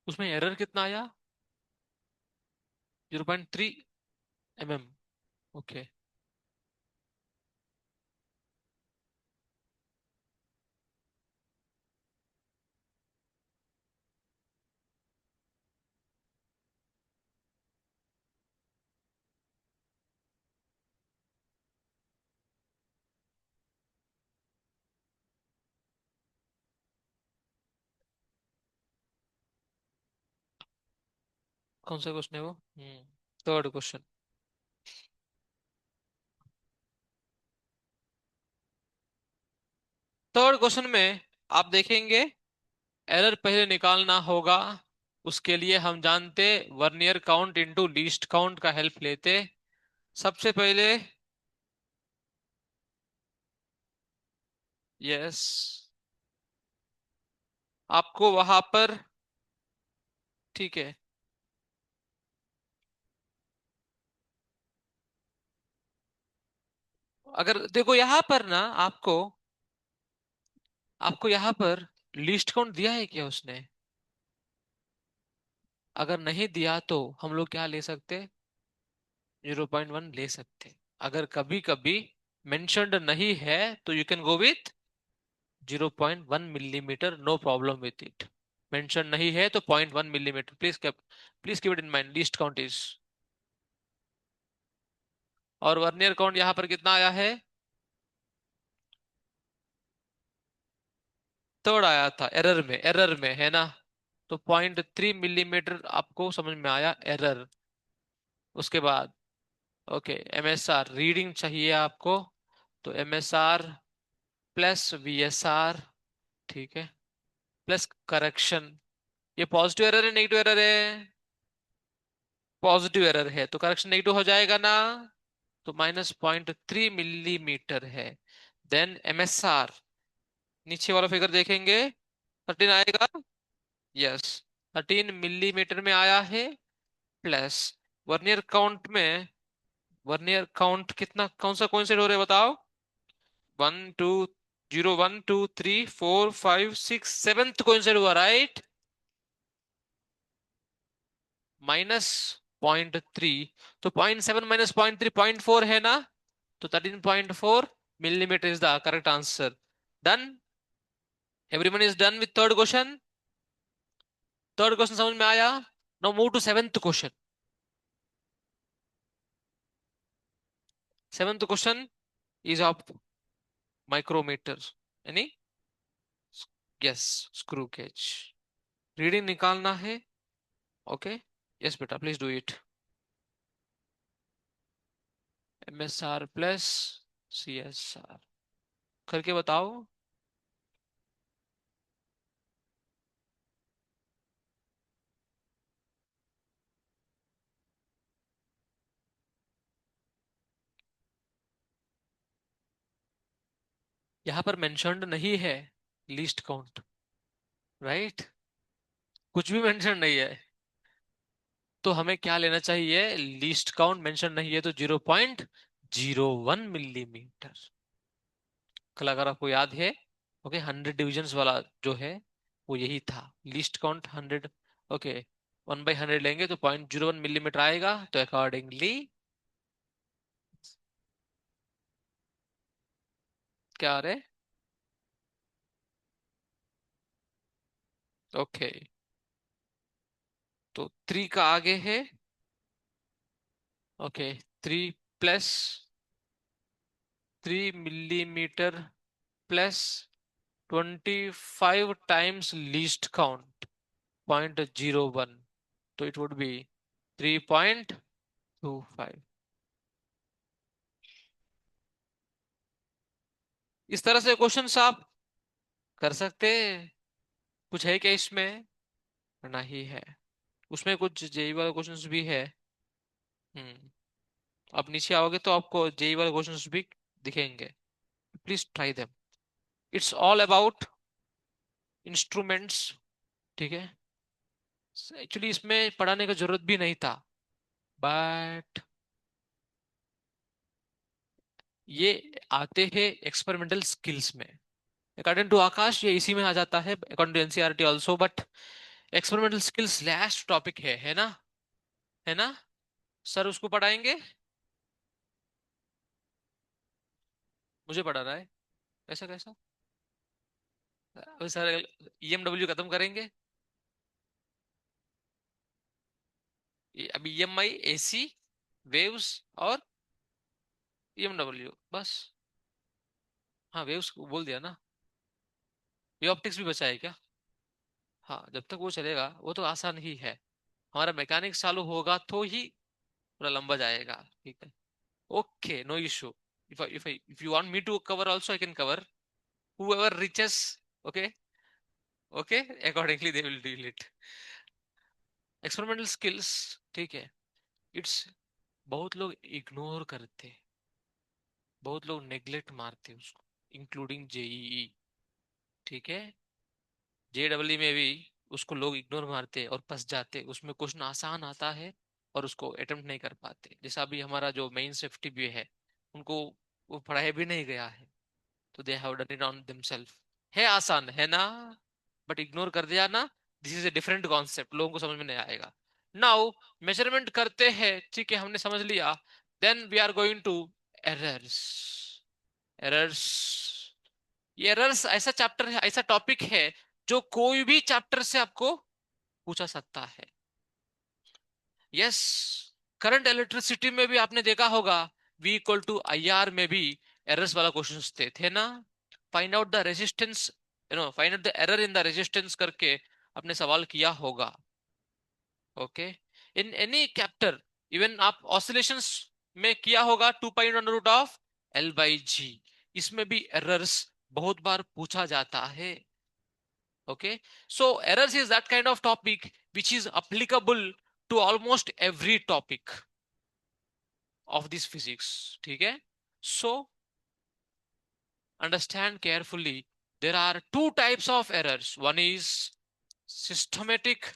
उसमें एरर कितना आया? 0.3 mm। ओके। कौन सा क्वेश्चन है वो? Third question. थर्ड क्वेश्चन में आप देखेंगे, एरर पहले निकालना होगा। उसके लिए हम जानते, vernier count into least count का हेल्प लेते। सबसे पहले, यस, आपको वहां पर, ठीक है, अगर देखो यहां पर ना, आपको आपको यहां पर लीस्ट काउंट दिया है क्या उसने? अगर नहीं दिया तो हम लोग क्या ले सकते? 0.1 ले सकते। अगर कभी कभी मेंशन्ड नहीं है तो you can go with 0.1 millimetre, no problem with it. Mention नहीं है तो 0.1 millimetre. Please keep it in mind, least count is. और वर्नियर काउंट यहाँ पर कितना आया है? थर्ड आया था, एरर में, एरर में है ना? तो 0.3 मिलीमीटर आपको समझ में आया एरर। उसके बाद ओके, एमएसआर रीडिंग चाहिए आपको, तो एमएसआर प्लस वीएसआर, ठीक है, प्लस करेक्शन। ये पॉजिटिव एरर है नेगेटिव एरर है? पॉजिटिव एरर है, तो करेक्शन नेगेटिव हो जाएगा ना, तो -0.3 मिलीमीटर है। देन एमएसआर, नीचे वाला फिगर देखेंगे, 13 आएगा। यस, 13 मिलीमीटर में आया है। प्लस वर्नियर काउंट में, वर्नियर काउंट कितना, कौन सा कोइंसिडेंट हो रहा है बताओ? 1 2 0 1 2 3 4 5 6 7th कोइंसिडेंट हुआ, राइट? -0.3, तो 0.7 -0.3 0.4 है ना, तो 13.4 millimetre is the correct answer. Done, everyone is done with third question. Third question समझ में आया? Now move to seventh question. Seventh question is of micrometre, यानी यस, स्क्रू गेज। रीडिंग निकालना है। ओके, यस बेटा, please do it. MSR plus CSR करके बताओ। यहां पर मेंशन्ड नहीं है लीस्ट काउंट, राइट? कुछ भी मेंशन नहीं है, तो हमें क्या लेना चाहिए? लीस्ट काउंट मेंशन नहीं है तो 0.01 मिलीमीटर। कल अगर आपको याद है, ओके, 100 डिविजन्स वाला जो है वो यही था, लीस्ट काउंट 100। ओके, 1/100 लेंगे तो 0.01 मिलीमीटर आएगा, तो अकॉर्डिंगली क्या आ रहा है? ओके, तो 3 का आगे है, okay, 3 + 3 millimetre plus 25 times least count 0.01, तो इट वुड बी 3.25। इस तरह से क्वेश्चंस आप कर सकते हैं। कुछ है क्या इसमें? नहीं है। उसमें कुछ जेई वाले क्वेश्चंस भी है। हम्म, आप नीचे आओगे तो आपको जेई वाले क्वेश्चंस भी दिखेंगे, please try them. It's all about instruments, ठीक है। एक्चुअली इसमें पढ़ाने का जरूरत भी नहीं था, बट ये आते हैं एक्सपेरिमेंटल स्किल्स में। अकॉर्डिंग टू आकाश ये इसी में आ जाता है, according to NCERT also, but experimental skills last topic है ना? है ना? सर उसको पढ़ाएंगे, मुझे पढ़ा रहा है, ऐसा कैसा? अभी सर ईएमडब्ल्यू खत्म करेंगे। अभी ईएमआई, एसी, वेव्स और ईएमडब्ल्यू बस। हाँ, वेव्स बोल दिया ना। ये ऑप्टिक्स भी बचा है क्या? हाँ, जब तक वो चलेगा वो तो आसान ही है। हमारा मैकेनिक्स चालू होगा तो ही थोड़ा लंबा जाएगा, ठीक है। Okay, no issue. if you want me to cover also, I can cover. Whoever reaches, okay, okay, accordingly they will deal it. Experimental skills, ठीक है। इट्स, बहुत लोग इग्नोर करते, बहुत लोग नेग्लेक्ट मारते उसको, इंक्लूडिंग जेईई, ठीक है। जेडब्ल्यू में भी उसको लोग इग्नोर मारते और फंस जाते, उसमें क्वेश्चन आसान आता है और उसको अटेम्प्ट नहीं कर पाते। जैसा अभी हमारा जो मेन सेफ्टी भी है, उनको वो पढ़ाया भी नहीं गया है, तो they have done it on themselves. है आसान है ना, बट इग्नोर कर दिया ना, this is a different concept, लोगों को समझ में नहीं आएगा। नाउ मेजरमेंट करते हैं, ठीक है, हमने समझ लिया। Then we are going to errors. Errors, ये एरर्स ऐसा चैप्टर है, ऐसा टॉपिक है जो कोई भी चैप्टर से आपको पूछा सकता है। यस, करंट इलेक्ट्रिसिटी में भी आपने देखा होगा, V = IR में भी एरर्स वाला क्वेश्चन थे ना। Find out the resistance, find out the error in the resistance करके आपने सवाल किया होगा। ओके, इन एनी कैप्टर, इवन आप ऑसिलेशंस में किया होगा 2 pi under root of L/G। इसमें भी एरर्स बहुत बार पूछा जाता है। Okay, so errors is that kind of topic which is applicable to almost every topic of this physics. ठीक है, so understand carefully. There are two types of errors. One is systematic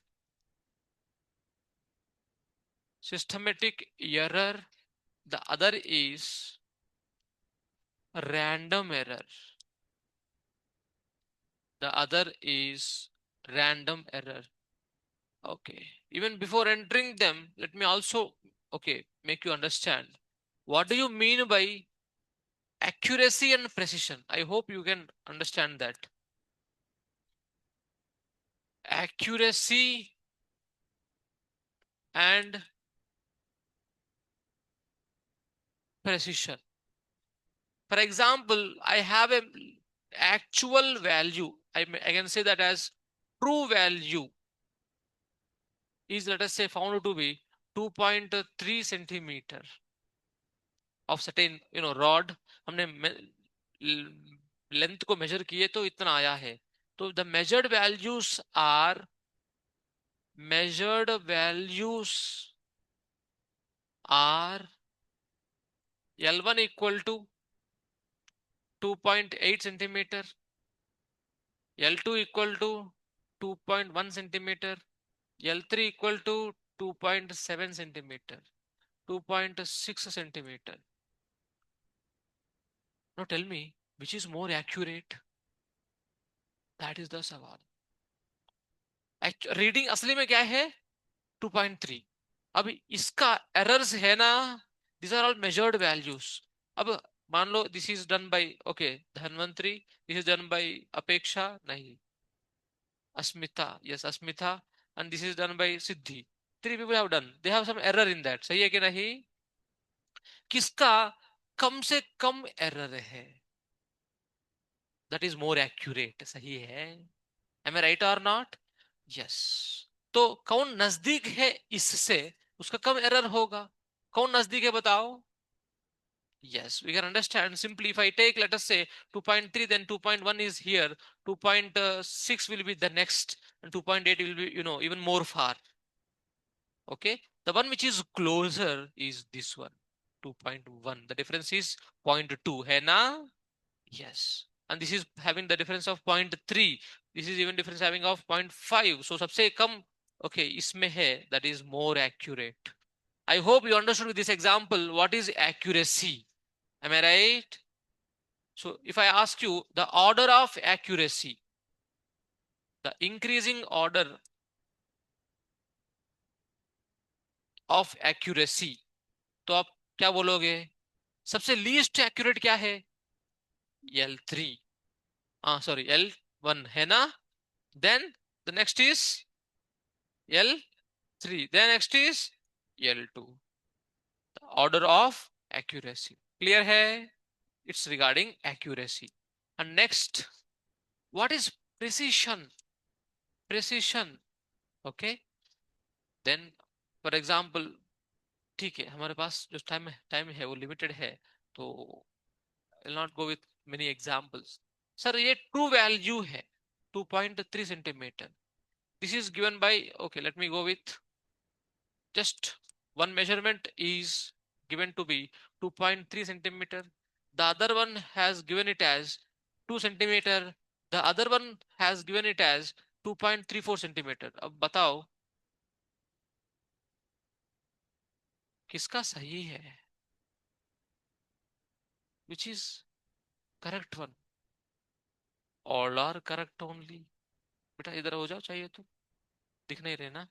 systematic error. The other is random error. The other is random error. Okay. Even before entering them, let me also make you understand. What do you mean by accuracy and precision? I hope you can understand that. Accuracy and precision. For example, I have a actual value. I can say that as true value is, let us say, found to be 2.3 centimeter of certain rod. हमने length को major किए तो इतना आया है। तो the measured values are L1 equal to 2.8 centimeter, L2 equal to 2.1 centimeter, L3 equal to 2.7 centimeter, 2.6 centimeter. Now tell me, which is more accurate? That is the सवाल। Reading असली में क्या है? 2.3। अब इसका एरर्स है ना, this are all measured values. अब मान लो this is done by Dhanvantari, this is done by Apeksha, नहीं, Asmita, yes Asmita, and this is done by Siddhi. 3 people have done, they have some error in that, सही है कि नहीं? किसका कम से कम एरर है? दैट इज मोर एक्यूरेट, सही है। एम आई राइट और नॉट? यस। तो कौन नजदीक है इससे, उसका कम एरर होगा। कौन नजदीक है बताओ? yes, we can understand simply. If I take, let us say, 2.3, then 2.1 is here, 2.6 will be the next, and 2.8 will be even more far. Okay, the one which is closer is this one, 2.1. The difference is zero point 0.2 है ना? Yes, and this is having the difference of 0.3. This is even difference having of 0.5. So सबसे कम इसमें है, that is more accurate. I hope you understood with this example what is accuracy. Am I right? So if I ask you the order of accuracy, the increasing order of accuracy, तो आप क्या बोलोगे? सबसे least accurate क्या है? L3, sorry, L1 है ना? Then the next is L3, then next is L2. The order of accuracy. Clear है? It's regarding accuracy. And next, what is precision? Precision. Okay. Then, for example, ठीक है, हमारे पास जो time है वो limited है, तो will not go with many examples. Sir ये ट्रू वैल्यू है 2.3 centimetre, this is given bye, okay let me go with just one measurement is given to be 2.3 centimeter. The other one has given it as 2 centimeter. The other one has given it as 2.34 centimeter. अब बताओ किसका सही है? Which is correct one? All are correct only. बेटा इधर हो जाओ, चाहिए तो दिख नहीं रहे ना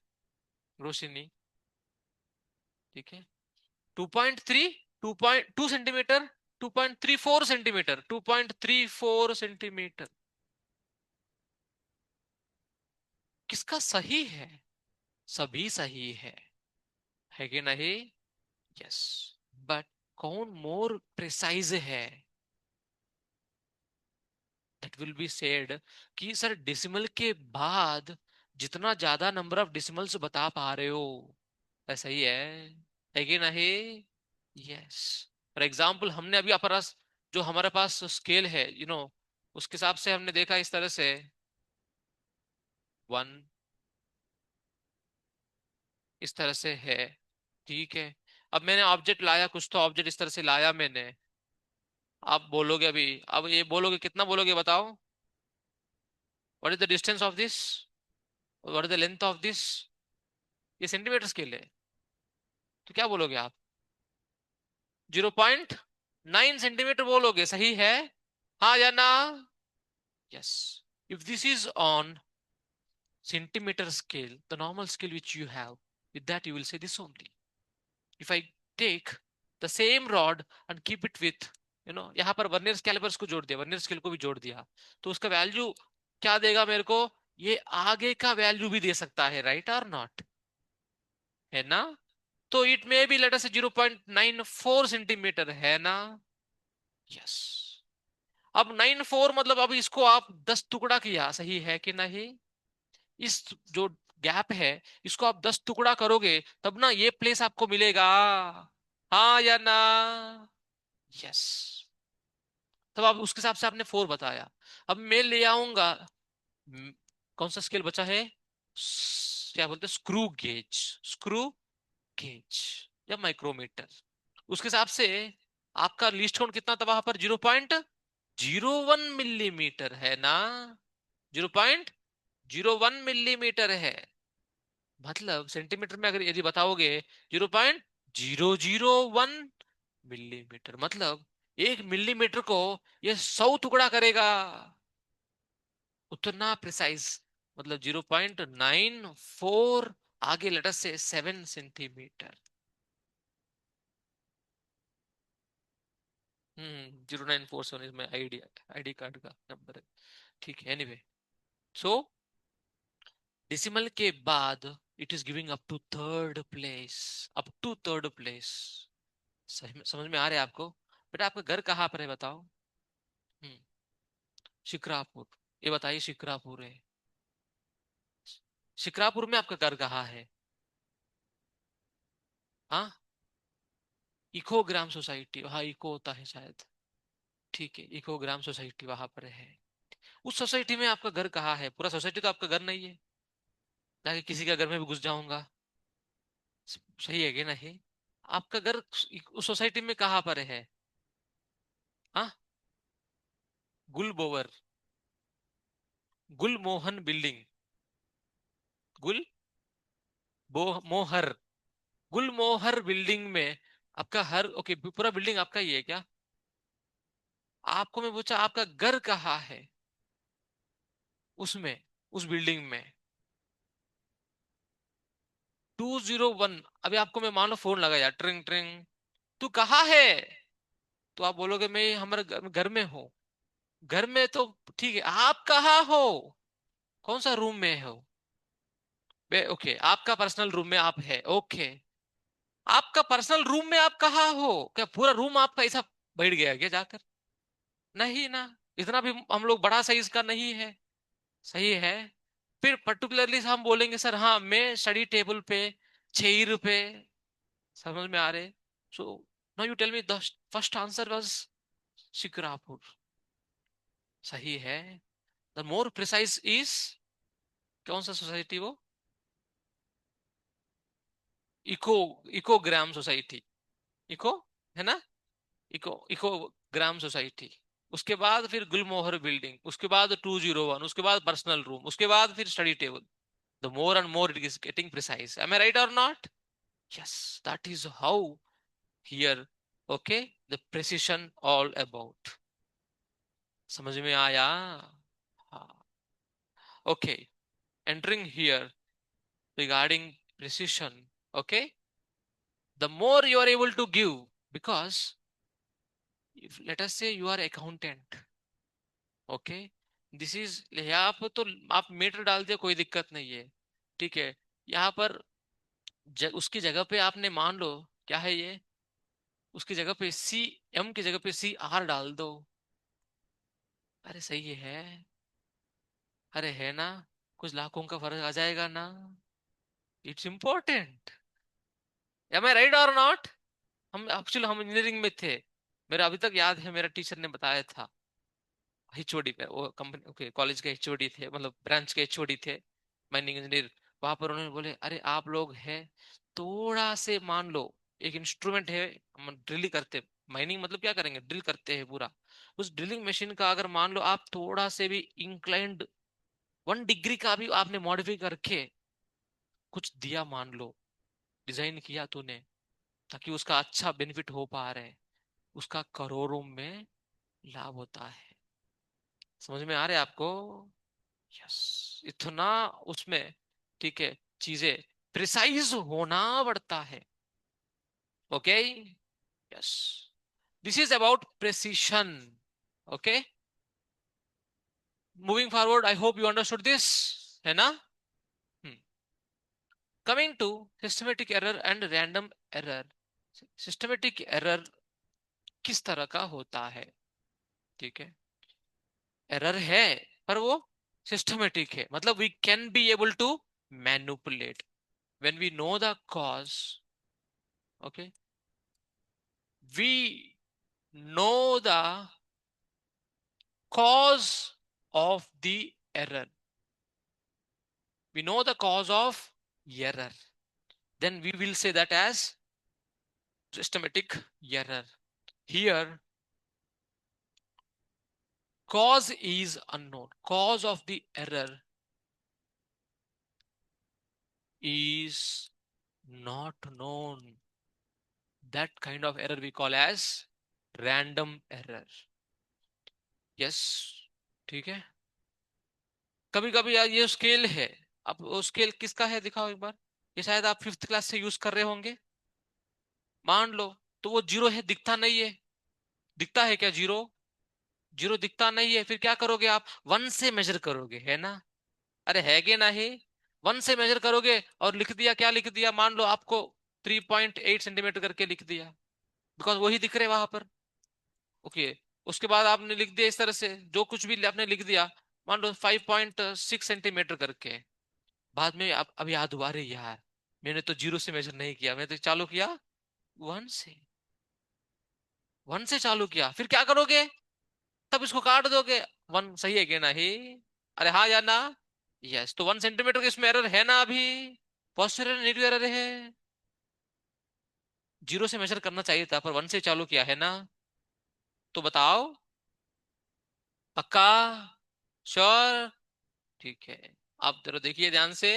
रोशनी। ठीक है, 2.3, 2.2 सेंटीमीटर, 2.34 सेंटीमीटर, 2.34 सेंटीमीटर, किसका सही है? सभी सही है कि नहीं? यस, बट कौन मोर प्रिसाइज है? दैट विल बी सेड कि सर डेसिमल के बाद जितना ज्यादा नंबर ऑफ डिसिमल्स बता पा रहे हो, ऐसा ही है कि नहीं? यस। फॉर एग्जाम्पल हमने अभी अपना जो हमारे पास स्केल है, उसके हिसाब से हमने देखा इस तरह से, 1 इस तरह से है। ठीक है। अब मैंने ऑब्जेक्ट लाया, कुछ तो ऑब्जेक्ट इस तरह से लाया मैंने। आप बोलोगे अभी, अब ये बोलोगे, कितना बोलोगे बताओ? What is the distance of this? What is the length of this? ये सेंटीमीटर स्केल है, तो क्या बोलोगे आप? 0.9 सेंटीमीटर बोलोगे, सही है? हाँ या ना? Yes. If this is on centimeter scale, the normal scale which you have, with that you will say this only. If I take the same rod and keep it with, यहाँ पर vernier callipers को जोड़ दिया, vernier scale को भी जोड़ दिया, तो उसका वैल्यू क्या देगा मेरे को? ये आगे का वैल्यू भी दे सकता है, राइट और नॉट? है ना? तो it may be let us से 0.94 सेंटीमीटर, है ना? यस। अब 94 मतलब अब इसको आप 10 टुकड़ा किया, सही है कि नहीं? इस जो गैप है, इसको आप 10 टुकड़ा करोगे तब ना ये प्लेस आपको मिलेगा। हाँ या ना? यस। तब आप उसके हिसाब से आपने 4 बताया। अब मैं ले आऊंगा, हम्म, कौन सा स्केल बचा है? क्या बोलते हैं, स्क्रू गेज। स्क्रू गेज या माइक्रोमीटर। उसके हिसाब से आपका लीस्ट काउंट कितना था वहां पर? 0.01 मिलीमीटर, है ना? 0.01 मिलीमीटर है। मतलब सेंटीमीटर में अगर यदि बताओगे, 0.001 मिलीमीटर, मतलब 1 मिलीमीटर को ये 100 टुकड़ा करेगा। उतना प्रिसाइज, मतलब 0.94, आगे लेटर से 7 centimetre. 0947 is my ID, ID card का नंबर है। ठीक है, एनीवे। सो डेसिमल के बाद it is giving up to third place. Up to third place. समझ में आ रहा है आपको? बेटा आपका घर कहाँ पर है बताओ? हम्म शिक्रापुर। ये बताइए, शिक्रापुर है। शिक्रापुर में आपका घर कहाँ है? हाँ, इको ग्राम सोसाइटी, हाँ इको होता है शायद। ठीक है, इको ग्राम सोसाइटी वहां पर है। उस सोसाइटी में आपका घर कहाँ है? पूरा सोसाइटी तो आपका घर नहीं है, ताकि किसी का घर में भी घुस जाऊंगा। सही है कि नहीं? आपका घर उस सोसाइटी में कहाँ पर है? हाँ, गुलबोवर, गुलमोहन बिल्डिंग, गुल बो मोहर, गुलमोहर बिल्डिंग में आपका हर, ओके, पूरा बिल्डिंग आपका ही है क्या? आपको मैं पूछा आपका घर कहाँ है, उसमें, उस बिल्डिंग में। 201। अभी आपको मैं मान लो फोन लगाया, ट्रिंग ट्रिंग, तू कहाँ है? तो आप बोलोगे मैं हमारे घर में हूँ। घर में तो ठीक है, आप कहाँ हो? कौन सा रूम में हो? ओके, आपका पर्सनल रूम में आप है, ओके। आपका पर्सनल रूम में आप कहाँ हो? क्या पूरा रूम आपका ऐसा बैठ गया क्या जाकर? नहीं ना, इतना भी हम लोग बड़ा साइज का नहीं है। सही है। फिर पर्टिकुलरली हम बोलेंगे सर, हाँ मैं स्टडी टेबल पे, चेयर पे। समझ में आ रहे? So now you tell me, the first answer was Shikrapur. सही है। द मोर प्रिसाइज इज, कौन सा सोसाइटी वो? इको, इको ग्राम सोसाइटी। इको, है ना? इको, इको ग्राम सोसाइटी। उसके बाद फिर गुलमोहर बिल्डिंग, उसके बाद 201, उसके बाद पर्सनल रूम, उसके बाद फिर study table. The more and more it is getting precise, am I right और not? Yes, that is how here. Okay, the precision all about. समझ में आया? हाँ। Okay, entering here regarding precision. Okay, the more you are able to give, because if let us say you are accountant, okay, this is, यहाँ पर तो आप metre डाल दिया, कोई दिक्कत नहीं है। ठीक है, यहाँ पर उसकी जगह पे आपने मान लो, क्या है ये, उसकी जगह पे सी, एम की जगह पे सी आर डाल दो। अरे सही है। अरे है ना? कुछ लाखों का फर्क आ जाएगा ना। It's important. Am I right और नॉट? हम इंजीनियरिंग में थे। मेरा अभी तक याद है, मेरा टीचर ने बताया था। एचओडी पे वो कंपनी, ओके, कॉलेज के एचओडी थे, मतलब ब्रांच के एचओडी थे, माइनिंग इंजीनियर। वहां पर उन्होंने बोले, अरे आप लोग हैं, थोड़ा से मान लो एक इंस्ट्रूमेंट है, हम ड्रिल करते, माइनिंग मतलब क्या करेंगे, ड्रिल करते हैं पूरा। उस ड्रिलिंग मशीन का अगर मान लो आप थोड़ा से भी इंक्लाइंड 1 डिग्री का भी आपने मॉडिफाई करके कुछ दिया, मान लो डिजाइन किया तूने, ताकि उसका अच्छा बेनिफिट हो पा रहे हैं, उसका करोड़ों में लाभ होता है। समझ में आ रहा है आपको? यस। इतना उसमें, ठीक है, चीजें प्रिसाइज होना पड़ता है। Okay. Yes. This is about precision. Okay. Moving forward, I hope you understood this, है ना? Coming to systematic error and random error. Systematic error किस तरह का होता है? ठीक है, एरर है पर वो सिस्टमेटिक है, मतलब we can be able to manipulate when we know the cause. Okay, we know the cause of the error. We know the cause of error, then we will say that as systematic error. Here cause is unknown, cause of the error is not known. That kind of error we call as random error. Yes, ठीक है। कभी कभी यार ये scale है, अब वो scale किसका है दिखाओ एक बार। ये शायद आप 5th क्लास से यूज कर रहे होंगे, मान लो। तो वो जीरो है, दिखता नहीं है। दिखता है क्या जीरो? जीरो दिखता नहीं है, फिर क्या करोगे आप? 1 से मेजर करोगे, है ना? अरे है कि नहीं? 1 से मेजर करोगे और लिख दिया, क्या लिख दिया, मान लो आपको 3.8 सेंटीमीटर करके लिख दिया, बिकॉज वही दिख रहे वहां पर। ओके। उसके बाद आपने लिख दिया इस तरह से, जो कुछ भी आपने लिख दिया, मान लो 5.6 सेंटीमीटर करके। बाद में अब याद हुआ, अरे यार मैंने तो जीरो से मेजर नहीं किया, मैंने तो चालू किया 1 से। 1 से चालू किया, फिर क्या करोगे? तब इसको काट दोगे। 1 सही है क्या नहीं? अरे हाँ या ना? यस, तो 1 सेंटीमीटर का इसमें एरर है ना अभी? पॉजिटिव एरर, नेगेटिव एरर है? जीरो से मेजर करना चाहिए था, पर 1 से चालू किया, है ना? तो बताओ। पक्का? श्योर? ठीक है। आप जरा देखिए ध्यान से।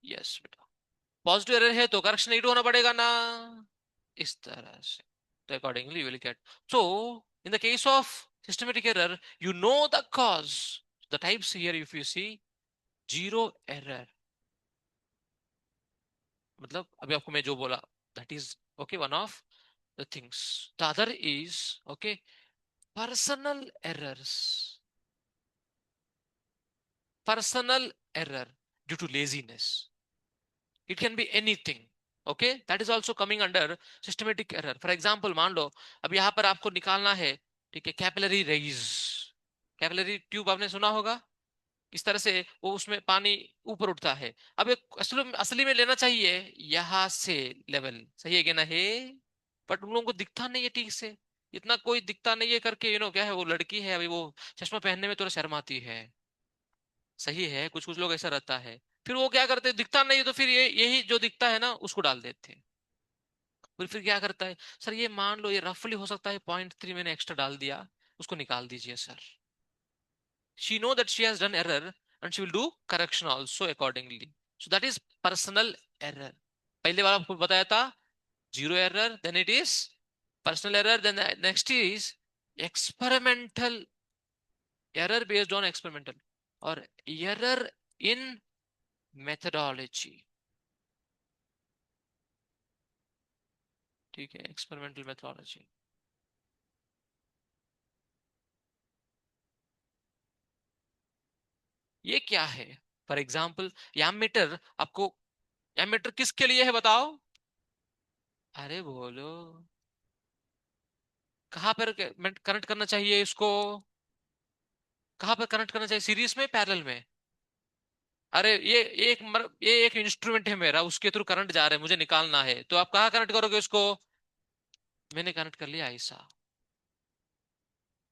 यस बेटा, पॉजिटिव एरर है तो करेक्शन नेगेटिव होना पड़ेगा ना, इस तरह से। तो accordingly will get. So in the case of systematic error, you know the cause. The types here, if you see, zero error, मतलब अभी आपको मैं जो बोला, that is okay, one of the things. The other is, okay, personal errors. Personal error due to laziness. It can be anything. Okay, that is also coming under systematic error. For example, मान लो अब यहाँ पर आपको निकालना है, ठीक है, capillary raise. Capillary tube आपने सुना होगा, इस तरह से वो उसमें पानी ऊपर उठता है। अब एक असली में लेना चाहिए यहाँ से लेवल, सही है कि नहीं? बट उन लोगों को दिखता नहीं है ठीक से, इतना कोई दिखता नहीं है करके, क्या है, वो लड़की है अभी, वो चश्मा पहनने में थोड़ा शर्माती है। सही है, कुछ कुछ लोग ऐसा रहता है। फिर वो क्या करते हैं, दिखता नहीं तो फिर ये यही जो दिखता है ना उसको डाल देते हैं। फिर क्या करता है, सर ये मान लो ये रफली हो सकता है 0.3 मैंने एक्स्ट्रा डाल दिया, उसको निकाल दीजिए sir. She know that she has done error and she will do correction also accordingly. So that is personal error. पहले वाला आपको बताया था zero error, then it is personal error, then the next is experimental error based on experimental, or error in methodology. ठीक है, experimental methodology। ये क्या है? फॉर एग्जाम्पल, एमीटर आपको, एमीटर किसके लिए है बताओ? अरे बोलो। कहाँ पर कनेक्ट करना चाहिए इसको? कहाँ पर कनेक्ट करना चाहिए, सीरीज में पैरेलल में? अरे ये एक इंस्ट्रूमेंट है मेरा, उसके थ्रू करंट जा रहा है, मुझे निकालना है, तो आप कहाँ कनेक्ट करोगे उसको? मैंने कनेक्ट कर लिया ऐसा।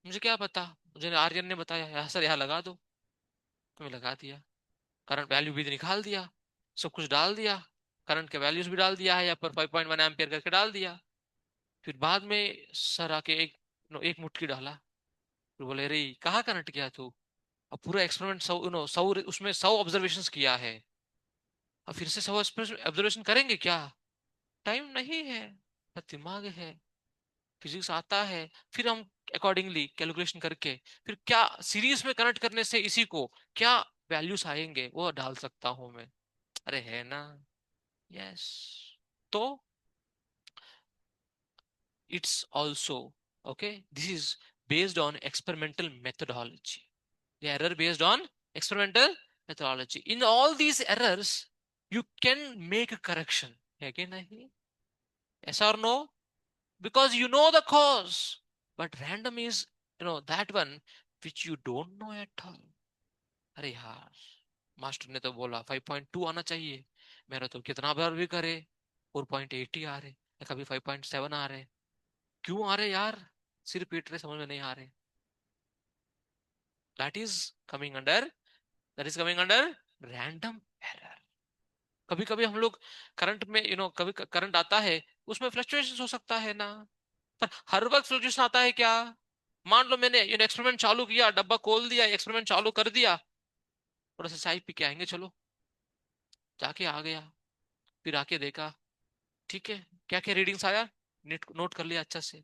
मुझे क्या पता, मुझे आर्यन ने बताया यहाँ सर यहाँ लगा दो, तो मैं लगा दिया। करंट वैल्यू भी निकाल दिया, सब कुछ डाल दिया, करंट के वैल्यूज भी डाल दिया है यहाँ पर, 5.1 एम्पियर करके डाल दिया। फिर बाद में सर आके एक मुट्ठी डाला, फिर बोले रे कहाँ कनेक्ट किया तू? अब पूरा एक्सपेरिमेंट 100 उसमें 100 ऑब्जर्वेशन किया है, अब फिर से 100 ऑब्जर्वेशन करेंगे क्या? टाइम नहीं है, ना दिमाग है। फिजिक्स आता है, फिर हम अकॉर्डिंगली कैलकुलेशन करके फिर क्या सीरीज में कनेक्ट करने से इसी को क्या वैल्यूज आएंगे वो डाल सकता हूं मैं। अरे है ना। यस। तो it's also, okay, this is based on experimental methodology. The error based on experimental methodology. In all these errors you can make a correction, है कि नहीं? Yes or no? Because you know the cause, but random is, that one which you don't know at all. अरे यार, master ने तो बोला 5.2 आना चाहिए, मेरा तो कितना बार भी करे 4.8 ही आ रहे, कभी 5.7 आ रहे। क्यों आ रहे यार? सिर पीट रहे, समझ में नहीं आ रहे। That is coming under that is coming under random error. कभी कभी हम लोग करंट में कभी करंट आता है, उसमें फ्लक्चुएशन हो सकता है ना, पर हर वक्त फ्लक्चुएशन आता है क्या? मान लो मैंने एक्सपेरिमेंट चालू किया, डब्बा खोल दिया, एक्सपेरिमेंट चालू कर दिया, थोड़ा सा चाय पी के आएंगे चलो, जाके आ गया, फिर आके देखा, ठीक है, क्या क्या रीडिंग्स आया, नोट कर लिया अच्छा से,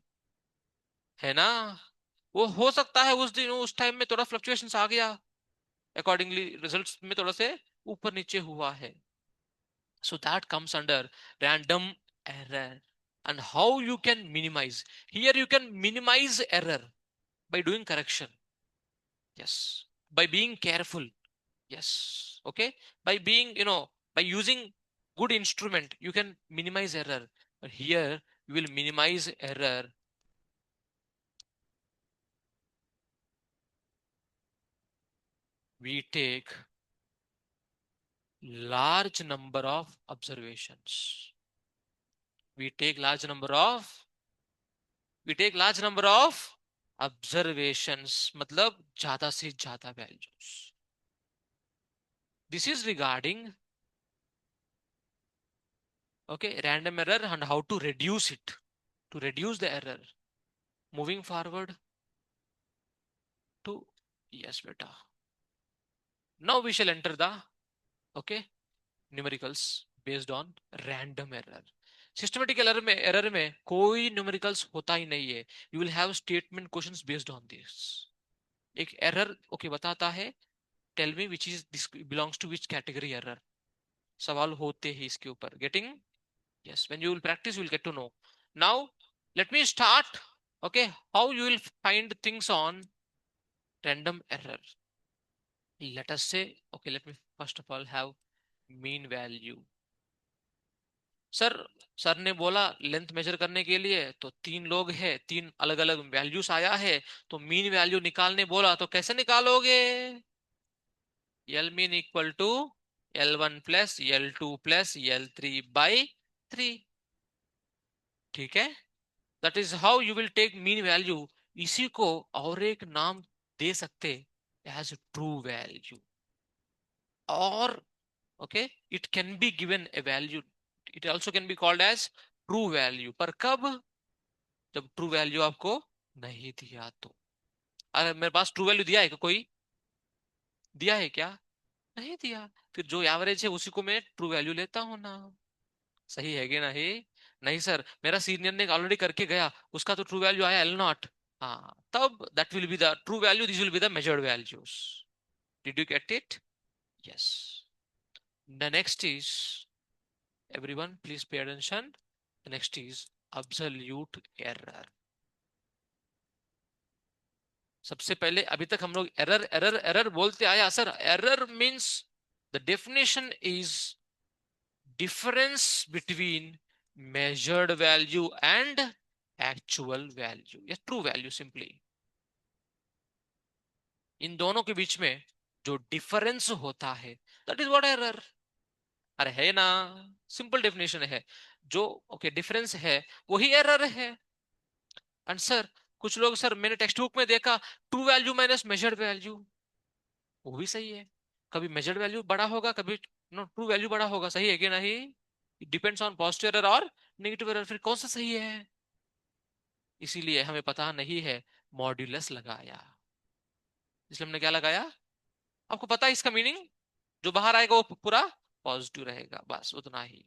है ना? वो हो सकता है उस दिन उस टाइम में थोड़ा फ्लक्चुएशंस आ गया, अकॉर्डिंगली रिजल्ट्स में थोड़ा से ऊपर नीचे हुआ है। So that comes under random error. And how you can minimize? Here you can minimize error by doing correction. Yes. By being careful. Yes. Okay. By being, by using good instrument, you can minimize error. But here you will minimize error. We take large number of observations. We take large number of we take large number of observations, मतलब ज्यादा से ज्यादा values. This is regarding, okay, random error and how to reduce it, to reduce the error. Moving forward to, yes बेटा, now we shall enter the, okay, numericals based on random error. Systematic error में कोई numericals होता ही नहीं है, you will have statement questions based on this. एक error okay बताता है, tell me which is this belongs to which category error, सवाल होते ही इसके ऊपर। Getting? yes, when you will practice you will get to know. Now let me start, okay, how you will find things on random error. Let us say, okay, let me first of all have mean value. Sir, sir ने बोला length major करने के लिए तो तीन लोग हैं, तीन अलग अलग वैल्यूज आया है, तो मीन वैल्यू निकालने बोला तो कैसे निकालोगे? L mean equal to L1 plus L2 plus L3/3। ठीक है, that is how you will take mean value. इसी को और एक नाम दे सकते, एज ट्रू वैल्यू, और okay, it can be given a value, it also can be called as true value. पर कब? जब ट्रू वैल्यू आपको नहीं दिया तो। अरे मेरे पास ट्रू वैल्यू दिया है क्या कोई? दिया है क्या? नहीं दिया, फिर जो एवरेज है उसी को मैं ट्रू वैल्यू लेता हूं ना। सही है कि नहीं? नहीं सर, मेरा सीनियर ने ऑलरेडी करके गया, उसका तो ट्रू वैल्यू आया L0। हाँ, तब that will be the true value, this will be the measured values. Did you get it? Yes. The next is, everyone please pay attention, the next is absolute error. सबसे पहले अभी तक हम लोग error error error बोलते आया sir. Error means the definition is difference between measured value and actual value या true value, simply इन दोनों के बीच में जो डिफरेंस होता है, दैट इज व्हाट एरर। अरे है ना, सिंपल डेफिनेशन है। जो ओके डिफरेंस है वही एरर है। एंड सर, कुछ लोग, सर मैंने टेक्स्ट बुक में देखा, true value minus measured value, वो भी सही है। कभी मेजर्ड वैल्यू बड़ा होगा, कभी नो ट्रू वैल्यू बड़ा होगा, सही है कि नहीं? डिपेंड्स ऑन पॉजिटिव एरर और नेगेटिव एरर, फिर कौन सा सही है? इसीलिए हमें पता नहीं है, मॉड्यूलस लगाया। इसलिए हमने क्या लगाया? आपको पता है इसका मीनिंग, जो बाहर आएगा वो पूरा पॉजिटिव रहेगा, बस उतना ही,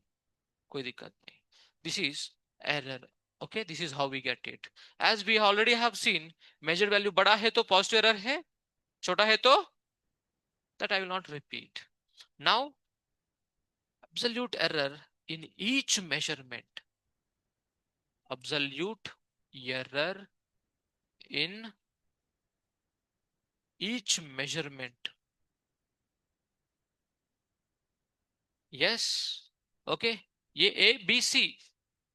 कोई दिक्कत नहीं। This is error. Okay, this is how we get it. As we already have seen, measure value बड़ा है तो पॉजिटिव एरर है, छोटा है तो, that I will not repeat now. Absolute error in each measurement, absolute error in each measurement. Yes, okay, ये A B C,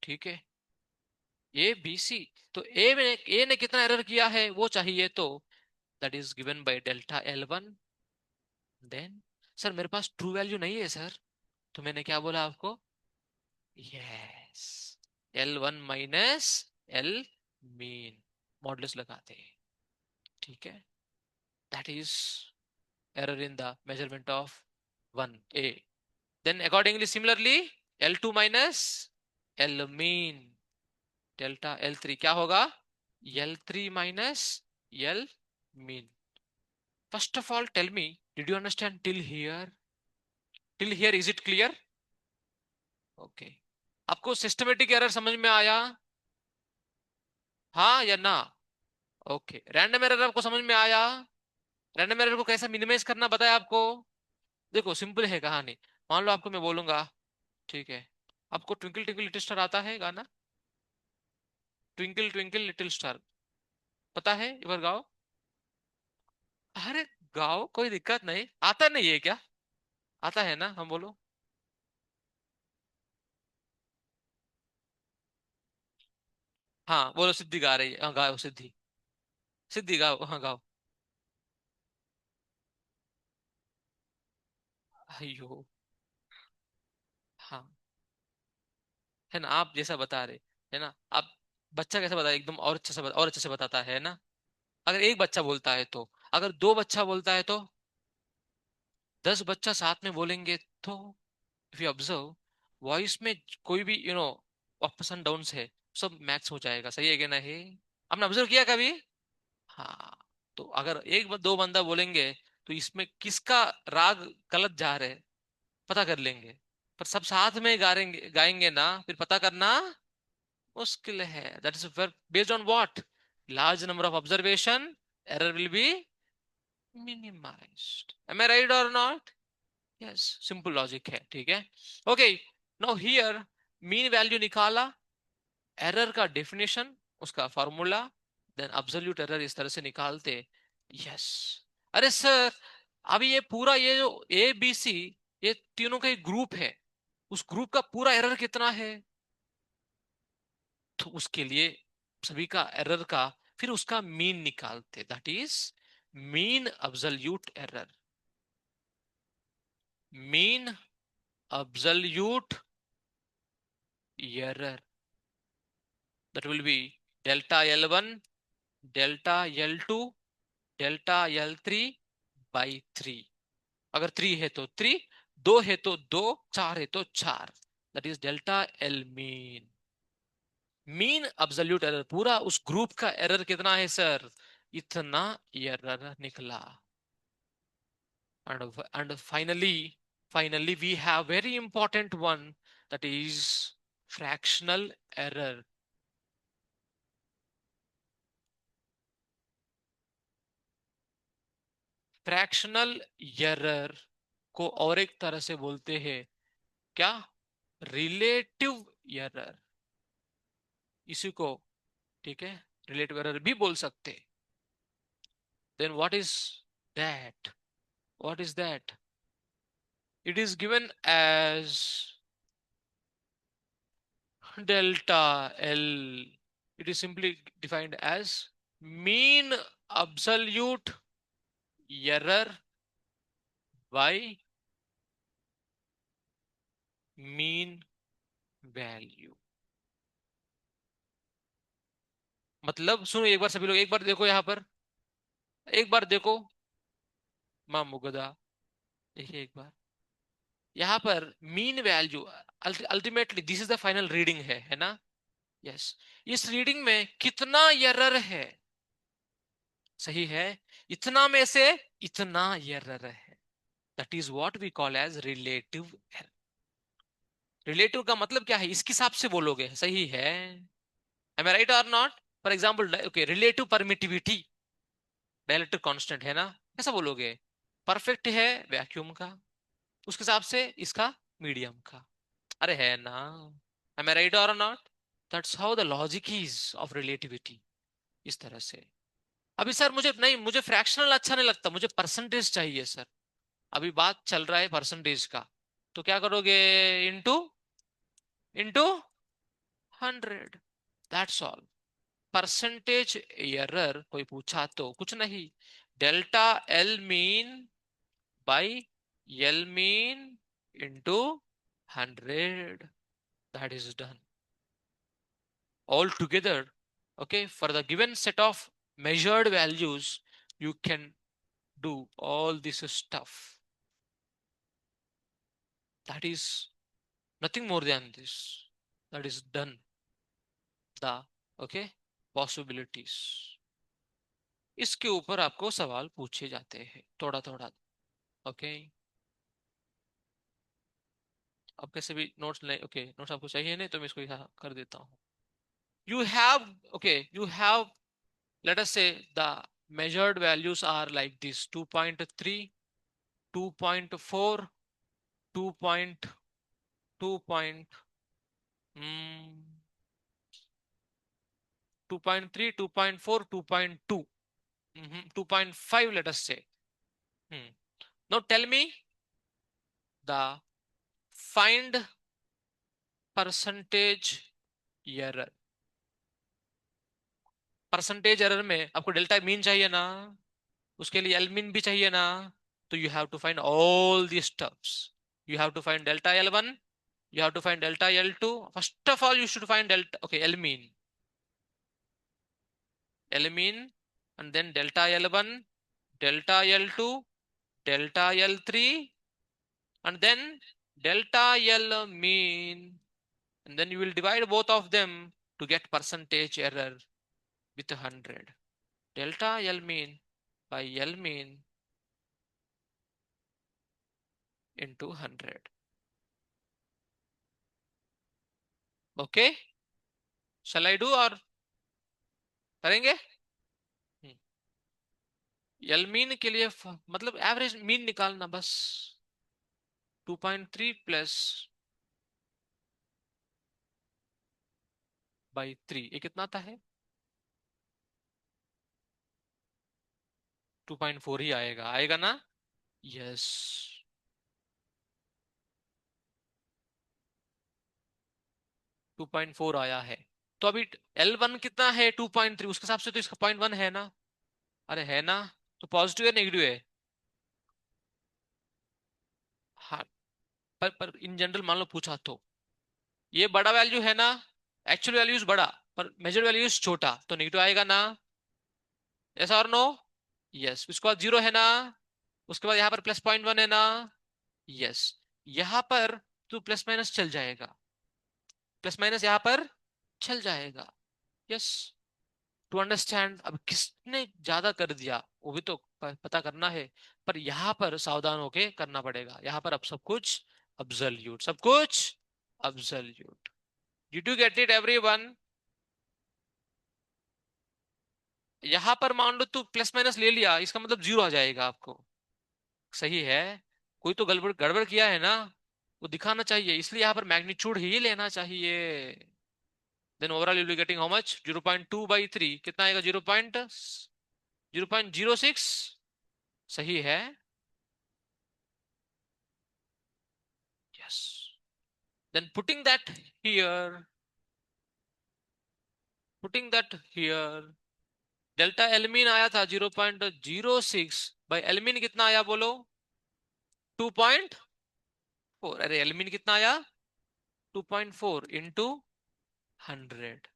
ठीक है, ए बी सी। तो ए ने कितना एरर किया है वो चाहिए, तो that is given by delta L one. Then sir मेरे पास ट्रू वैल्यू नहीं है सर, तो मैंने क्या बोला आपको? Yes, L one minus L mean, modulus लगाते हैं, ठीक है। That is error in the measurement of one A. Then accordingly similarly, L two minus L mean, delta L three क्या होगा? L three minus L mean. First of all tell me, did you understand till here? Till here is it clear? Okay, आपको systematic error समझ में आया? हाँ या ना? Okay, random error आपको समझ में आया? रैंडम एरर को कैसे मिनिमाइज करना बताया आपको? देखो सिंपल है कहानी। मान लो आपको मैं बोलूंगा, ठीक है, आपको ट्विंकल ट्विंकल लिटिल स्टार आता है गाना? ट्विंकल ट्विंकल लिटिल स्टार, पता है? एक बार गाओ। अरे गाओ, कोई दिक्कत नहीं, आता नहीं है क्या? आता है ना, हम बोलो। हाँ बोलो, सिद्धि गा रही है, हाँ गाओ सिद्धि, सिद्धि गाओ, हाँ गाओ। अयो, हाँ, है ना, आप जैसा बता रहे, है ना आप, बच्चा कैसा बता, एकदम और अच्छे से और अच्छे से बताता है ना। अगर एक बच्चा बोलता है तो, अगर दो बच्चा बोलता है तो, 10 बच्चा साथ में बोलेंगे तो, इफ यू ऑब्जर्व, वॉइस में कोई भी अप्स एंड डाउन्स है, सब मैच हो जाएगा, सही है कि नहीं? आपने ऑब्जर्व किया कभी? हाँ, तो अगर दो बंदा बोलेंगे, तो इसमें किसका राग गलत जा रहे, पता कर लेंगे। पर सब साथ में गाएंगे गाएंगे ना, फिर पता करना मुश्किल है। That is based on what? Large number of observation, error will be minimized. Am I right और नॉट? यस, सिंपल लॉजिक है, ठीक है। Okay, now here, mean value निकाला, एरर का डेफिनेशन, उसका फॉर्मूला, देन एब्सोल्यूट एरर इस तरह से निकालते। यस, अरे सर, अभी ये पूरा, ये जो ए बी सी, ये तीनों का एक ग्रुप है, उस ग्रुप का पूरा एरर कितना है? तो उसके लिए सभी का एरर का, फिर उसका मीन निकालते, that is mean absolute error. Mean absolute error, that will be delta L1, delta L2, delta L3 by 3। अगर 3 है तो 3, 2 है तो 2, 4 है तो 4, that is delta L mean. Mean absolute error, पूरा उस ग्रुप का एरर कितना है सर? इतना एरर निकला। And finally we have very important one, that is fractional error। Fractional error को और एक तरह से बोलते हैं क्या? रिलेटिव एरर, इसी को, ठीक है, रिलेटिव एरर भी बोल सकते। Then what is that? What is that? It is given as delta L. It is simply defined as mean absolute error by mean value. मतलब सुनो एक बार सभी लोग, एक बार देखो यहाँ पर, एक बार देखो। माँ मुगदा, देखिए एक बार यहाँ पर mean value, ultimately this is the final reading है ना। यस। इस रीडिंग में कितना एरर है, सही है, इतना में से इतना एरर है, that is what we call as relative error. Relative का मतलब क्या है, इसके हिसाब से बोलोगे सही है, एम आई राइट और not. For example okay, relative permittivity, dielectric constant है ना, कैसा बोलोगे, परफेक्ट है वैक्यूम का, उसके हिसाब से इसका मीडियम का। अरे है ना, एम आई राइट और not. That's how the logic is of relativity, इस तरह से। अभी सर मुझे नहीं, मुझे फ्रैक्शनल अच्छा नहीं लगता, मुझे परसेंटेज चाहिए सर। अभी बात चल रहा है परसेंटेज का, तो क्या करोगे, into into 100, that's all. Percentage error कोई पूछा तो कुछ नहीं, delta L mean by L mean into 100, that is done all together. Okay, for the given set of measured values you can do all this stuff. That is nothing more than this, that is done the, okay, possibilities। इसके ऊपर आपको सवाल पूछे जाते हैं थोड़ा थोड़ा। Okay, अब कैसे भी नोट्स ले, ओके नोट्स आपको चाहिए नहीं तो मैं इसको यहाँ कर देता हूँ। You have, okay you have, let us say the measured values are like this: 2.3, 2.4, 2 point 2 point, 2.3, 2.4, 2.2, 2.5, let us say. Hmm. Now tell me the find percentage error। Percentage error में आपको डेल्टा मीन चाहिए ना, उसके लिए L mean भी चाहिए ना, तो you have to find all the steps. You have to find delta L one, you have to find delta L2. First of all, you should find delta, okay, L mean, L mean, and then delta L1, delta L2, delta L3, and then delta L mean, and then you will divide both of them to get percentage error with 100. Delta L mean by L mean into 100. Okay, shall I do or करेंगे? L mean के लिए मतलब average mean निकालना बस, 2.3 plus by 3, ये कितना आता है, 2.4 ही आएगा, आएगा ना। यस, 2.4 आया है। तो अभी L1 कितना है, 2.3, उसके हिसाब से तो इसका 0.1 है ना। अरे है ना, तो पॉजिटिव है नेगेटिव है। हाँ, पर इन जनरल मान लो पूछा तो, ये बड़ा वैल्यू है ना, एक्चुअल वैल्यूज बड़ा, पर मेजर वैल्यूज छोटा, तो नेगेटिव आएगा ना। यस और नो। यस, उसके बाद जीरो है ना, उसके बाद यहाँ पर प्लस 0.1 है ना। यस, यहाँ पर तो प्लस माइनस चल जाएगा, प्लस माइनस यहाँ पर चल जाएगा। Yes, to understand. अब किसने ज्यादा कर दिया वो भी तो पता करना है, पर यहाँ पर सावधान होके करना पड़ेगा, यहाँ पर अब सब कुछ अब्सोल्यूट, सब कुछ absolute. Did you get it everyone? यहाँ पर मान लो तू प्लस माइनस ले लिया, इसका मतलब जीरो आ जाएगा आपको, सही है। कोई तो गड़बड़ गड़बड़ किया है ना, वो दिखाना चाहिए, इसलिए यहाँ पर मैग्नीट्यूड ही लेना चाहिए। Then overall you will getting how much, 0.2 by 3 कितना आएगा, 0.06, सही है। Yes. Then putting that here, delta L mean आया था 0.06 बाई एलमीन कितना आया बोलो, 2.4। अरे एलिमिन कितना आया? 2.4 × 100।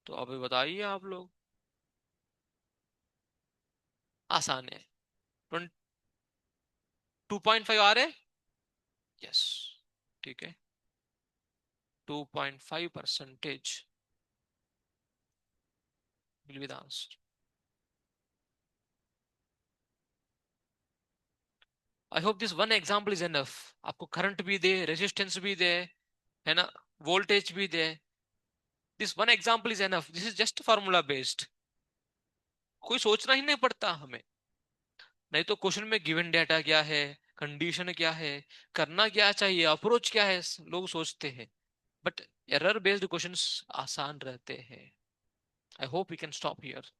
तो अभी बताइए आप लोग। आसान है। 2.5 आ रहे? यस। ठीक है। 2.5% will be the answer. I hope this one example is enough. आपको करंट भी दे, रेजिस्टेंस भी दे, है ना, वोल्टेज भी दे। This one example is enough. This is just formula based. कोई सोचना ही नहीं पड़ता हमें। नहीं तो क्वेश्चन में गिवन डेटा क्या है, कंडीशन क्या है, करना क्या चाहिए, अप्रोच क्या है, लोग सोचते हैं। बट एरर बेस्ड क्वेश्चंस आसान रहते हैं। I hope we can stop here.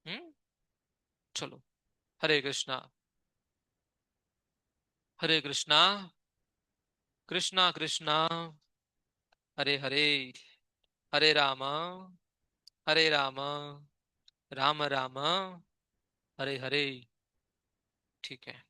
Hmm. चलो। हरे कृष्णा। हरे कृष्णा। कृष्णा कृष्णा। हरे हरे। हरे रामा। हरे रामा। राम राम। हरे हरे। ठीक है।